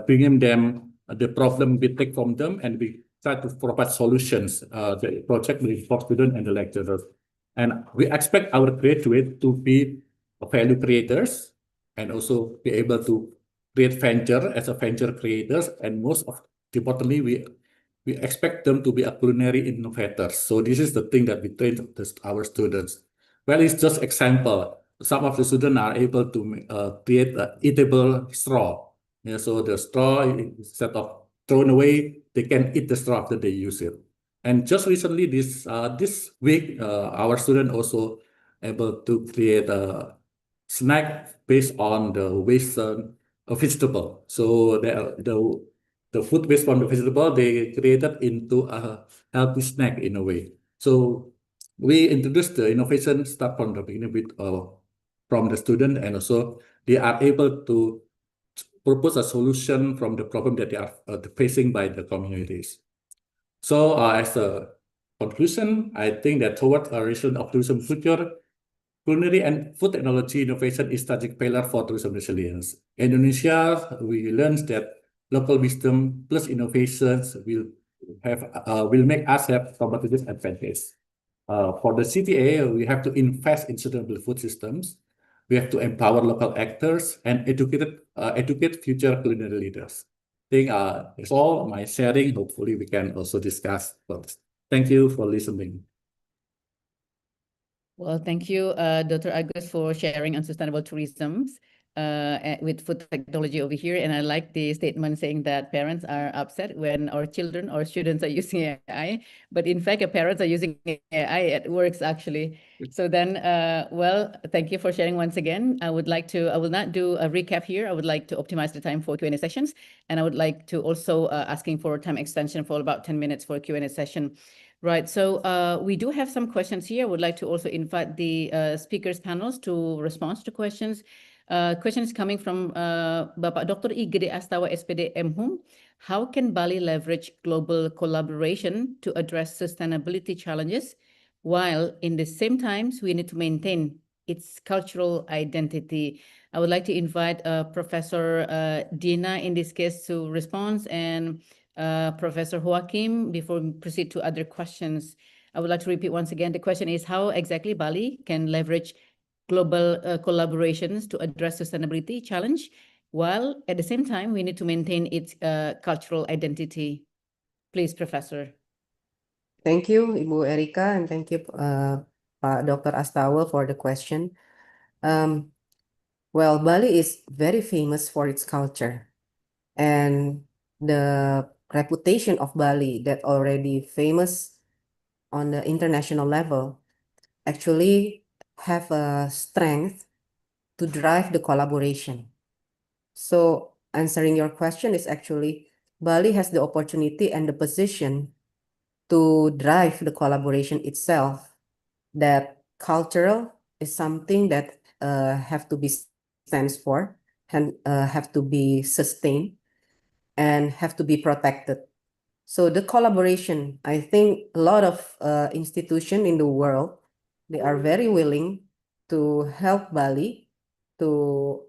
bringing them the problem we take from them, and we try to provide solutions. The project will involve students and the lecturers. And we expect our graduates to be value creators and also be able to create venture as a venture creators. And most importantly, we expect them to be a culinary innovators. So this is the thing that we train our students. Well, it's just example. Some of the students are able to create an eatable straw. Yeah, so the straw, instead of thrown away, they can eat the straw after they use it. And just recently, this week, our student also able to create a snack based on the waste vegetable. So the food waste from the vegetable they created into a healthy snack in a way. So we introduced the innovation start from the beginning with from the student, and also they are able to propose a solution from the problem that they are facing by the communities. So as a conclusion, I think that towards a regional of tourism future, culinary and food technology innovation is strategic pillar for tourism resilience. In Indonesia, we learned that local wisdom plus innovations will make us have competitive advantage. For the CTA, we have to invest in sustainable food systems. We have to empower local actors and educate future culinary leaders. I think that's all my sharing. Hopefully, we can also discuss first. Thank you for listening. Well, thank you, Dr. Agus, for sharing on sustainable tourism with food technology over here. And I like the statement saying that parents are upset when our children or students are using AI, but in fact, parents are using AI. It works actually. So then, well, thank you for sharing once again. I will not do a recap here. I would like to optimize the time for Q&A sessions. And I would like to also asking for time extension for about 10 minutes for a Q&A session. Right, so we do have some questions here. I would like to also invite the speakers panels to respond to questions. Questions coming from Bapak Dr. I Gede Astawa SPD MHUM. How can Bali leverage global collaboration to address sustainability challenges, while in the same times we need to maintain its cultural identity? I would like to invite Professor Dina in this case to respond, and Professor Joachim, before we proceed to other questions. I would like to repeat once again, the question is how exactly Bali can leverage global collaborations to address sustainability challenge, while at the same time we need to maintain its cultural identity. Please, Professor. Thank you, Ibu Erika, and thank you, Pak Dr. Astawa, for the question. Well, Bali is very famous for its culture, and the reputation of Bali that already famous on the international level actually have a strength to drive the collaboration. So answering your question is actually Bali has the opportunity and the position to drive the collaboration itself, that cultural is something that have to be stands for and have to be sustained and have to be protected. So the collaboration, I think a lot of institutions in the world, they are very willing to help Bali to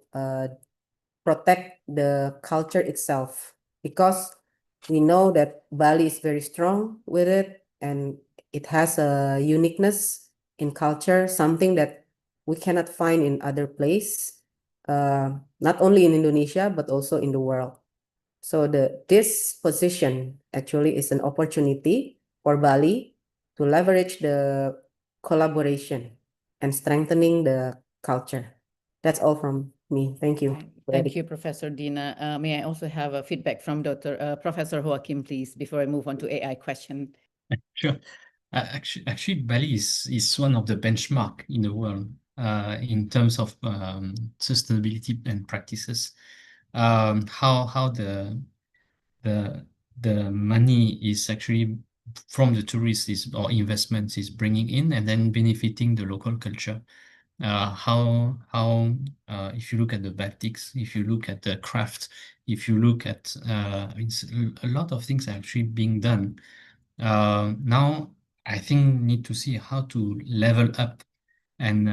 protect the culture itself, because we know that Bali is very strong with it and it has a uniqueness in culture, something that we cannot find in other place, not only in Indonesia, but also in the world. So this position actually is an opportunity for Bali to leverage the collaboration and strengthening the culture. That's all from me. Thank you. Thank you, Professor Dina. May I also have a feedback from Professor Joachim, please, before I move on to AI question? Sure. Actually, Bali is one of the benchmark in the world in terms of sustainability and practices. How the money is actually from the tourists or investments is bringing in and then benefiting the local culture. If you look at the batiks, if you look at the craft, if you look at a lot of things are actually being done. Now I think need to see how to level up and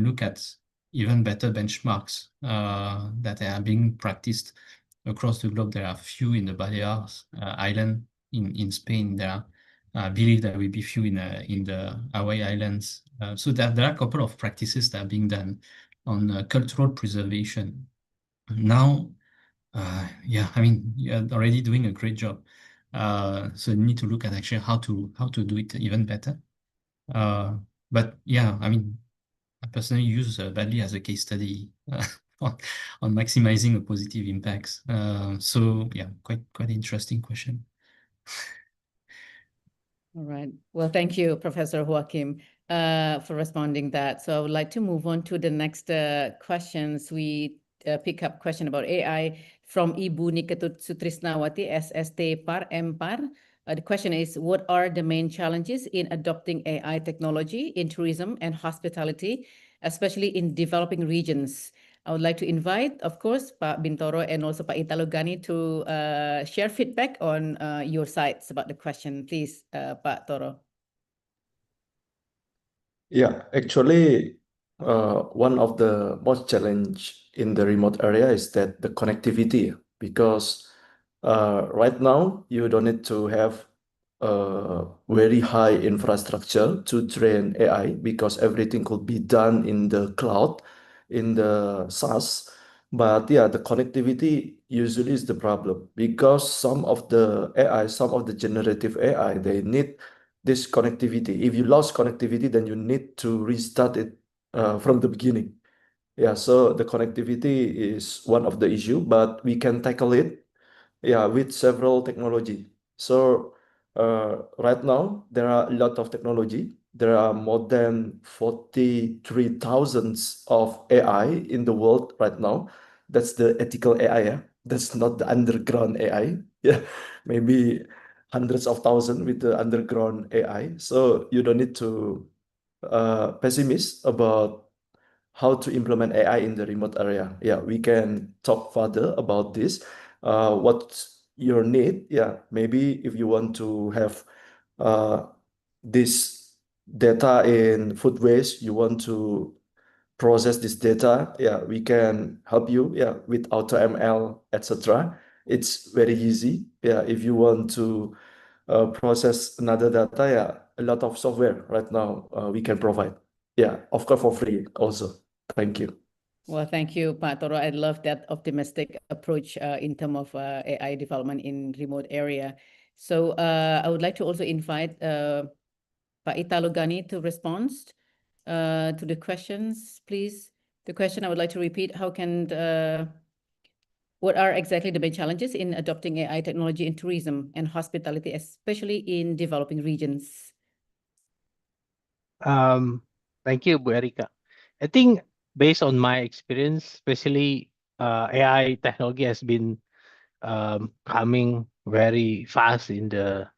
look at even better benchmarks that are being practiced across the globe. There are few in the Balears island in Spain. There are, I believe there will be few in the Hawaii Islands. So there are a couple of practices that are being done on cultural preservation. Now, yeah, I mean, you're already doing a great job. So you need to look at actually how to do it even better. But yeah, I mean, I personally use Bali as a case study on maximizing the positive impacts. So yeah, quite interesting question. All right. Well, thank you, Professor Joaquim, for responding that. So I would like to move on to the next questions. We pick up question about AI from Ibu Niketut Sutrisnawati, SST Par Empar. The question is, what are the main challenges in adopting AI technology in tourism and hospitality, especially in developing regions? I would like to invite, of course, Pak Bintoro and also Pak Italo Gani to share feedback on your sides about the question. Please, Pak Toro. Yeah, actually, one of the most challenge in the remote area is that the connectivity, because right now you don't need to have a very high infrastructure to train AI because everything could be done in the cloud, in the SaaS. But yeah, the connectivity usually is the problem because some of the AI, some of the generative AI, they need this connectivity. If you lost connectivity, then you need to restart it from the beginning. Yeah, so the connectivity is one of the issue, but we can tackle it, yeah, with several technology. So right now there are a lot of technology. There are more than 43,000 of AI in the world right now. That's the ethical AI, yeah. That's not the underground AI. Yeah, maybe hundreds of thousands with the underground AI. So you don't need to pessimist about how to implement AI in the remote area. Yeah, we can talk further about this. What's your need? Yeah, maybe if you want to have this data in food waste, you want to process this data. Yeah, we can help you. Yeah, with AutoML, etc. It's very easy. Yeah, if you want to process another data, yeah, a lot of software right now we can provide. Yeah, of course for free also. Thank you. Well, thank you, Pak Toro. I love that optimistic approach in terms of AI development in remote area. So I would like to also invite Pak Italo Gani to respond to the questions, please. The question I would like to repeat, what are exactly the main challenges in adopting AI technology in tourism and hospitality, especially in developing regions? Thank you, Bu Erika. I think based on my experience, especially AI technology has been coming very fast in the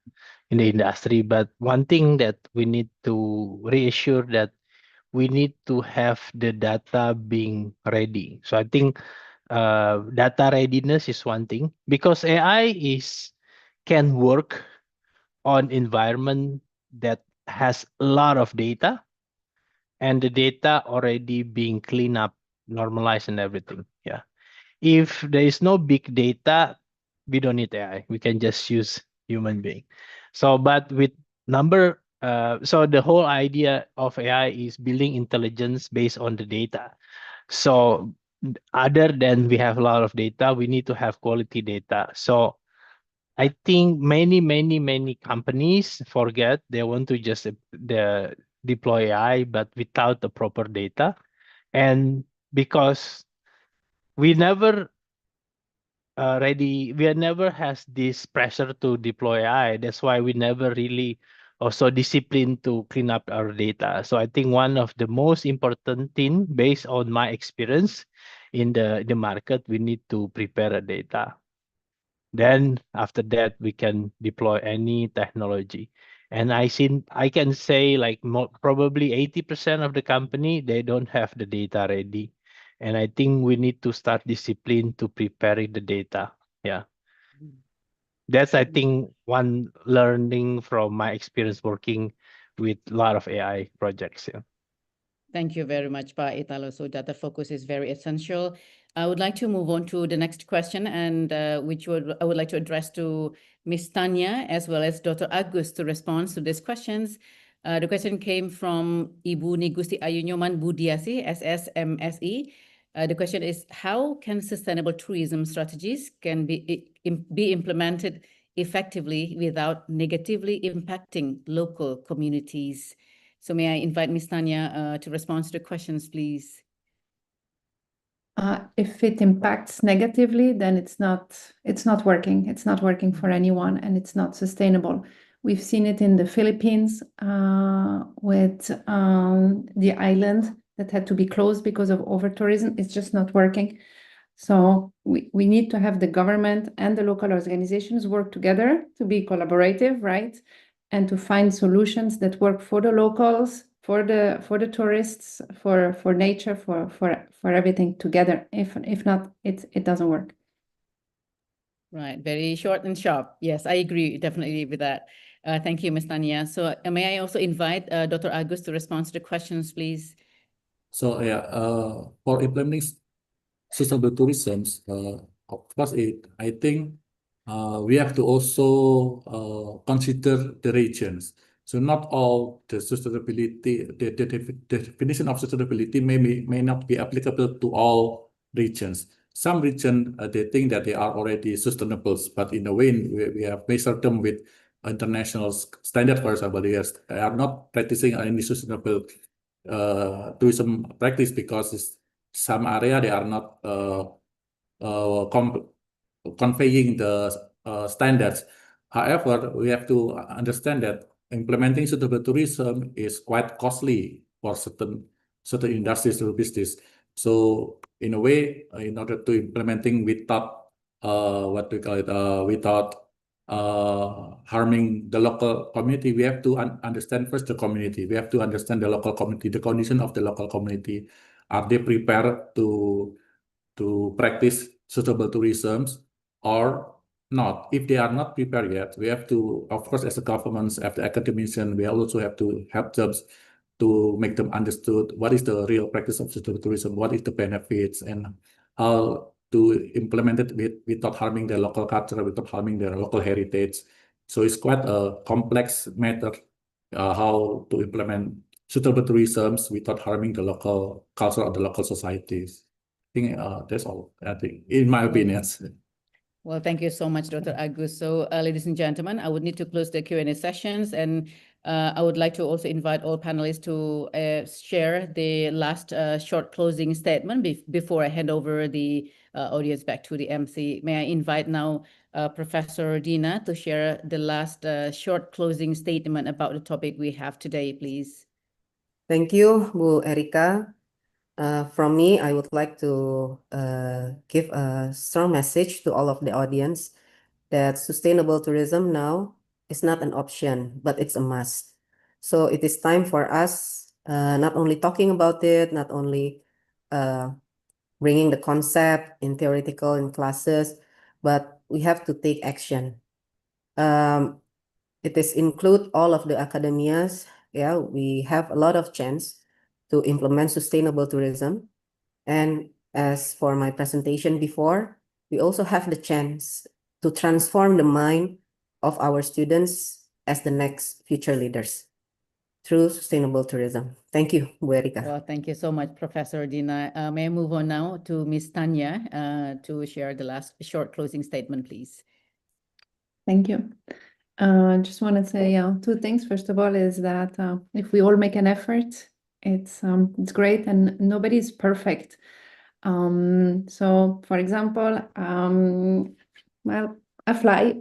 industry. But one thing that we need to reassure that we need to have the data being ready. So I think data readiness is one thing because AI can work on environment that has a lot of data and the data already being cleaned up, normalized and everything. Yeah. If there is no big data, we don't need AI. We can just use human being. So, but with so the whole idea of AI is building intelligence based on the data. So other than we have a lot of data, we need to have quality data. So I think many companies forget they want to just deploy AI, but without the proper data. And because we never we never has this pressure to deploy AI. That's why we never really also disciplined to clean up our data. So I think one of the most important thing based on my experience in the market, we need to prepare a data. Then after that, we can deploy any technology. And I can say like probably 80% of the company, they don't have the data ready. And I think we need to start discipline to preparing the data. Yeah. That's, I think, one learning from my experience working with a lot of AI projects. Yeah. Thank you very much, Pak Italo. So data focus is very essential. I would like to move on to the next question, and I would like to address to Ms. Tanya as well as Dr. Agus to respond to these questions. The question came from Ibu Nigusti Ayu Nyoman Budiasi, SSMSE. The question is, how can sustainable tourism strategies can be implemented effectively without negatively impacting local communities? So may I invite Ms. Tanya to respond to the questions, please? If it impacts negatively, then it's not working. It's not working for anyone, and it's not sustainable. We've seen it in the Philippines with the island that had to be closed because of over-tourism. It's just not working. So we need to have the government and the local organizations work together to be collaborative, right? And to find solutions that work for the locals, for the tourists, for nature, for everything together. If not, it doesn't work. Right, very short and sharp. Yes, I agree definitely with that. Thank you, Ms. Tanya. So may I also invite Dr. Agus to respond to the questions, please? So yeah, for implementing sustainable tourism, of course, I think we have to also consider the regions. So not all the sustainability, the definition of sustainability may not be applicable to all regions. Some region they think that they are already sustainable, but in a way we have measured them with international standard. For example, they are not practicing any sustainable tourism practice because some area they are not conveying the standards. However, we have to understand that implementing sustainable tourism is quite costly for certain industries or business. So in a way, in order to implementing without what we call it without harming the local community, we have to understand first the community. We have to understand the local community, the condition of the local community. Are they prepared to practice sustainable tourism or not? If they are not prepared yet, we have to, of course, as a government, as the academician, we also have to help them to make them understood what is the real practice of sustainable tourism, what is the benefits, and how to implement it without harming their local culture, without harming their local heritage. So it's quite a complex matter how to implement sustainable tourism without harming the local culture or the local societies. I think that's all, I think, in my opinion. Well, thank you so much, Dr. Agus. So, ladies and gentlemen, I would need to close the Q&A sessions, and I would like to also invite all panelists to share the last short closing statement before I hand over the audience back to the MC. May I invite now Professor Dina to share the last short closing statement about the topic we have today, please. Thank you, Bu Erika. From me, I would like to give a strong message to all of the audience that sustainable tourism now is not an option, but it's a must. So it is time for us not only talking about it, not only bringing the concept in theoretical in classes, but we have to take action. It is include all of the academias. Yeah, we have a lot of chance to implement sustainable tourism. And as for my presentation before, we also have the chance to transform the mind of our students as the next future leaders through sustainable tourism. Thank you, Bu Erika. Well, thank you so much, Professor Dina. May I move on now to Ms. Tanya to share the last short closing statement, please. Thank you. Just want to say two things. First of all, is that if we all make an effort, it's great, and nobody is perfect. So, for example, well, I fly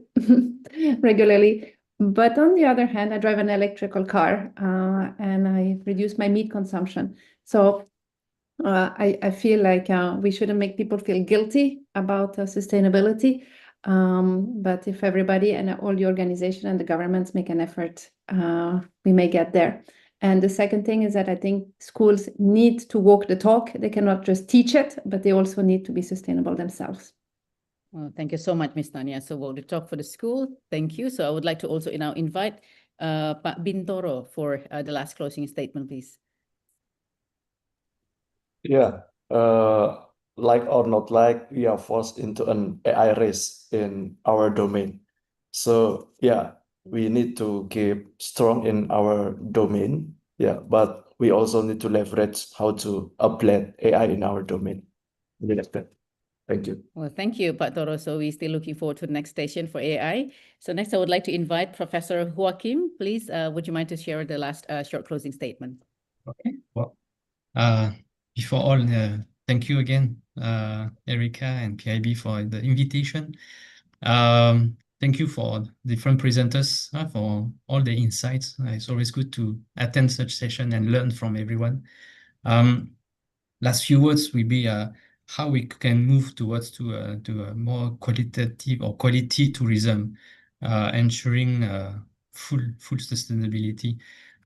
regularly, but on the other hand, I drive an electrical car and I reduce my meat consumption. So I feel like we shouldn't make people feel guilty about sustainability. But if everybody and all the organization and the governments make an effort, we may get there. And the second thing is that I think schools need to walk the talk. They cannot just teach it, but they also need to be sustainable themselves. Well, thank you so much, Ms. Tanya. So we'll talk for the school. Thank you. So I would like to also now invite Pak Bintoro for the last closing statement, please. Yeah, like or not like, we are forced into an AI race in our domain. So yeah, we need to keep strong in our domain. Yeah, but we also need to leverage how to apply AI in our domain. Thank you. Well, thank you, Pak Toro. So we're still looking forward to the next station for AI. So next, I would like to invite Professor Joachim. Please, would you mind to share the last short closing statement? Okay. Well, before all, thank you again, Erica and PIB for the invitation. Thank you for different presenters for all the insights. It's always good to attend such session and learn from everyone. Last few words will be how we can move towards to a more qualitative or quality tourism, ensuring full sustainability.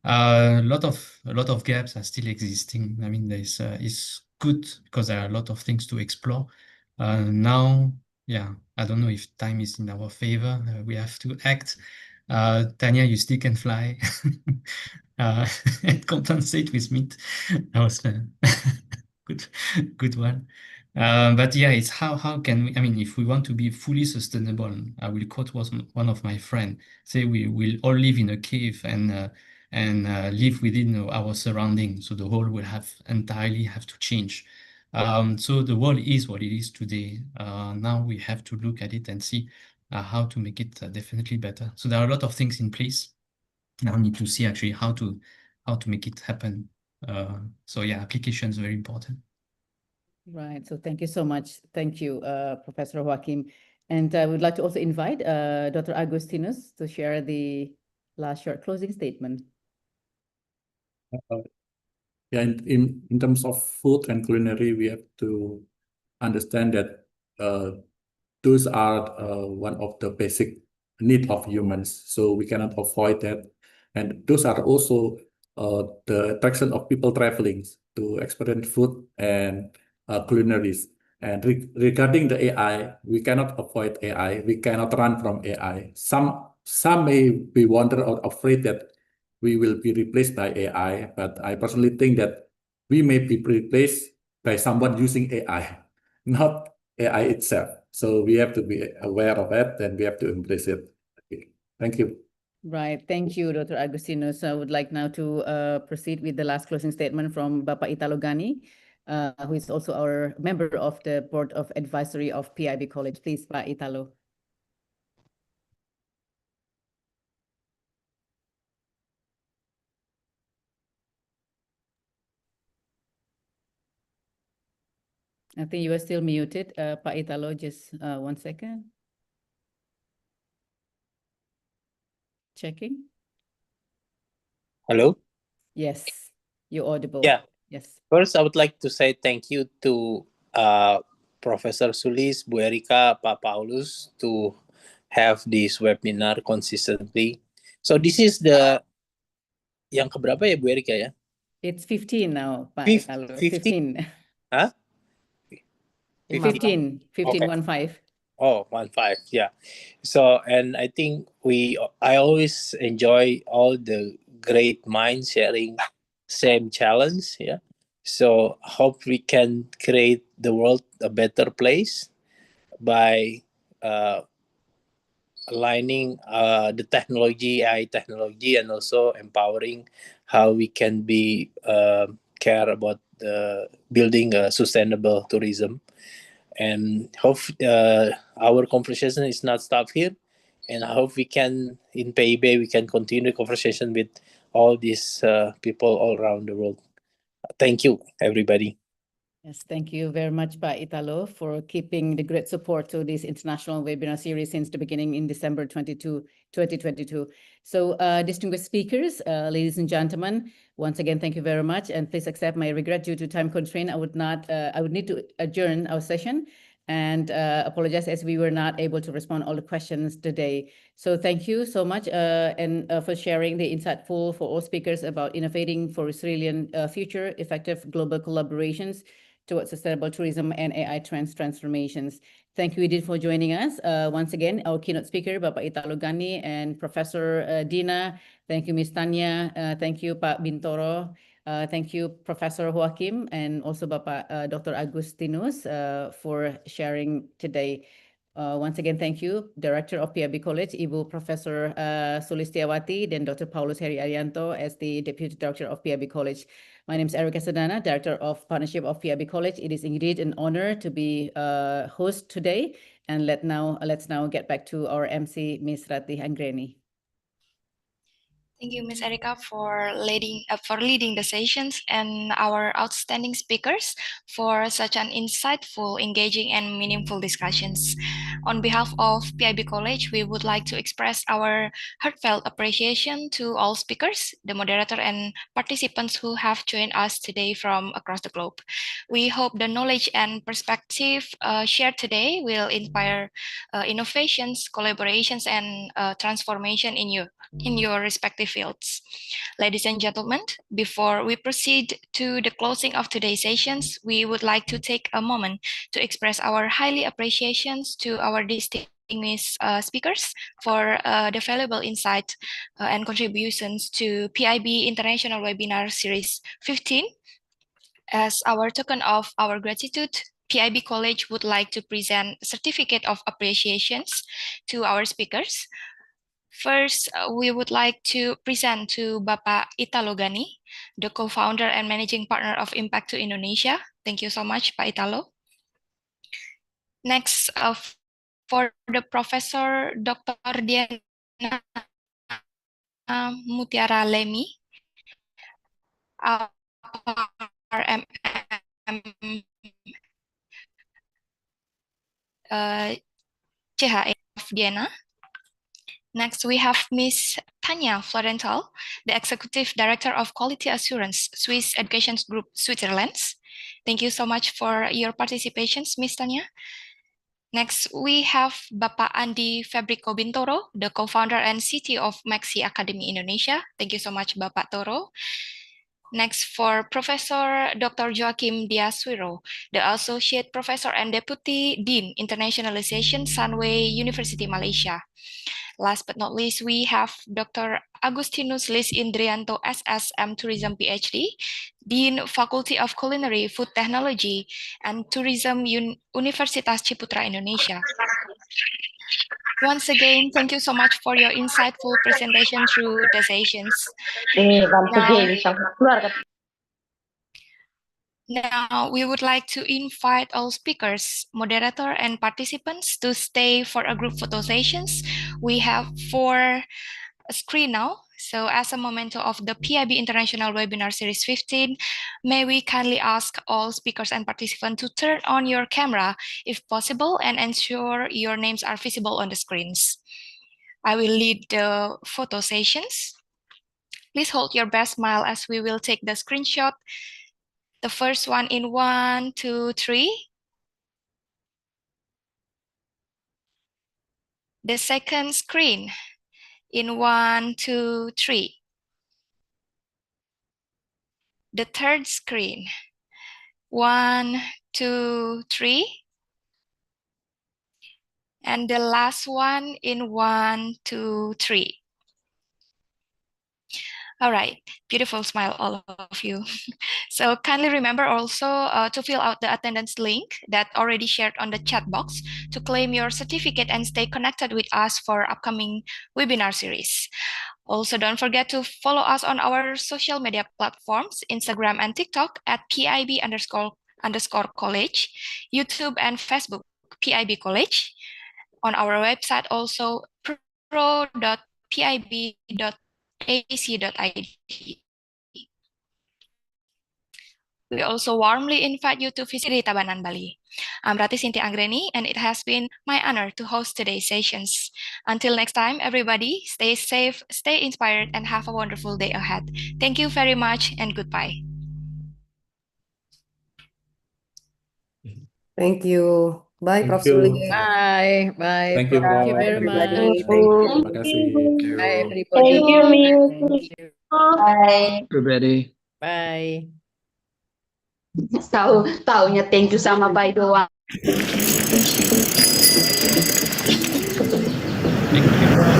A lot of gaps are still existing. I mean, it's good because there are a lot of things to explore. Now, yeah, I don't know if time is in our favor. We have to act. Tanya, you still can fly and compensate with meat. That was good one. But yeah, it's how can we, I mean, if we want to be fully sustainable, I will quote one of my friend, say we will all live in a cave and live within our surroundings. So the whole will entirely have to change. So the world is what it is today. Now we have to look at it and see how to make it definitely better. So there are a lot of things in place. Now we need to see actually how to make it happen. So yeah, application is very important. Right. So thank you so much. Thank you, Professor Joaquim. And I would like to also invite Dr. Agustinus to share the last short closing statement. Yeah, in terms of food and culinary, we have to understand that those are one of the basic need of humans. So we cannot avoid that. And those are also the attraction of people traveling to experience food and culinaries. And regarding the AI, we cannot avoid AI. We cannot run from AI. Some may be wonder or afraid that we will be replaced by AI, but I personally think that we may be replaced by someone using AI, not AI itself. So we have to be aware of it and we have to embrace it. Okay. Thank you. Right. Thank you, Dr. Agustinus. I would like now to proceed with the last closing statement from Bapak Italo Gani, who is also our member of the Board of Advisory of PIB College. Please, Pak Italo. I think you are still muted, Pak Italo. Just 1 second. Checking. Hello? Yes, you're audible. Yeah. Yes. First, I would like to say thank you to Professor Sulis, Bu Erika, Pak Paulus to have this webinar consistently. So this is the yang keberapa ya Bu Erika ya? It's 15 now, Pak Italo. 15? 15. Huh? 15. 15, Okay. 15. Oh, 15, yeah. So, and I think I always enjoy all the great minds sharing same challenge, yeah. So, hope we can create the world a better place by aligning the technology, AI technology, and also empowering how we can be care about building a sustainable tourism. And hope our conversation is not stopped here. And I hope we can, in PIB, we can continue the conversation with all these people all around the world. Thank you, everybody. Yes, thank you very much, Pak Italo, for keeping the great support to this international webinar series since the beginning in December 2022. So distinguished speakers, ladies and gentlemen, once again, thank you very much. And please accept my regret due to time constraint. I would need to adjourn our session and apologize as we were not able to respond all the questions today. So thank you so much and for sharing the insightful for all speakers about innovating for resilient future, effective global collaborations towards sustainable tourism and AI transformations. Thank you, Edith, for joining us. Once again, our keynote speaker, Bapak Italo Gani and Professor Dina. Thank you, Ms. Tanya. Thank you, Pak Bintoro. Thank you, Professor Joaquim, and also Bapak Dr. Agustinus for sharing today. Once again, thank you, Director of PIB College, Ibu Professor Sulistiawati, then Dr. Paulus Heri Arianto as the Deputy Director of PIB College. My name is Erica Sedana, Director of Partnership of PIB College. It is indeed an honor to be host today. And let's now get back to our MC, Ms. Ratih Anggreni. Thank you, Ms. Erika, for leading the sessions, and our outstanding speakers for such an insightful, engaging, and meaningful discussions. On behalf of PIB College, we would like to express our heartfelt appreciation to all speakers, the moderator, and participants who have joined us today from across the globe. We hope the knowledge and perspective shared today will inspire innovations, collaborations, and transformation in your respective fields. Ladies and gentlemen, before we proceed to the closing of today's sessions, we would like to take a moment to express our highly appreciations to our distinguished speakers for the valuable insight and contributions to PIB International Webinar Series 15. As our token of our gratitude, PIB College would like to present a certificate of appreciations to our speakers. First, we would like to present to Bapak Italo Gani, the co-founder and managing partner of Impact to Indonesia. Thank you so much, Pak Italo. Next, for the Professor Dr. Diana Mutiara Lemi, our CHE of Vienna. Next, we have Ms. Tanya Florenthal, the Executive Director of Quality Assurance, Swiss Education Group, Switzerland. Thank you so much for your participation, Ms. Tanya. Next, we have Bapak Andi Fabrico Bintoro, the co-founder and CTO of Maxi Academy Indonesia. Thank you so much, Bapak Toro. Next, for Professor Dr. Joachim Diaswiro, the Associate Professor and Deputy Dean Internationalization, Sunway University, Malaysia. Last but not least, we have Dr. Agustinus Lis Indrianto, SSM Tourism PhD, Dean Faculty of Culinary, Food Technology, and Tourism Universitas Ciputra, Indonesia. Once again, thank you so much for your insightful presentation through the sessions. Now, we would like to invite all speakers, moderator, and participants to stay for a group photo sessions. We have 4 screens now. So as a memento of the PIB International Webinar Series 15, may we kindly ask all speakers and participants to turn on your camera if possible and ensure your names are visible on the screens. I will lead the photo sessions. Please hold your best smile as we will take the screenshot. The first one in 1, 2, 3. The second screen in 1, 2, 3. The third screen, 1, 2, 3. And the last one in 1, 2, 3. All right, beautiful smile, all of you. So kindly remember also to fill out the attendance link that already shared on the chat box to claim your certificate and stay connected with us for upcoming webinar series. Also, don't forget to follow us on our social media platforms, Instagram and TikTok at PIB_college, YouTube and Facebook, PIB College. On our website also, pro.pib.ac.id. We also warmly invite you to visit Tabanan, Bali. I'm Rati Sinti Anggreni, and it has been my honor to host today's sessions. Until next time, everybody, stay safe, stay inspired, and have a wonderful day ahead. Thank you very much, and goodbye. Thank you. Bye, Thank Prof. you. Suli. Bye. Bye. Thank you, Thank you Prof. very everybody. much. Thank you. Terima kasih. Bye, everybody. Thank you, Miu. Thank you. Bye. Everybody. Bye. Taunya thank you sama bye doang. Thank you.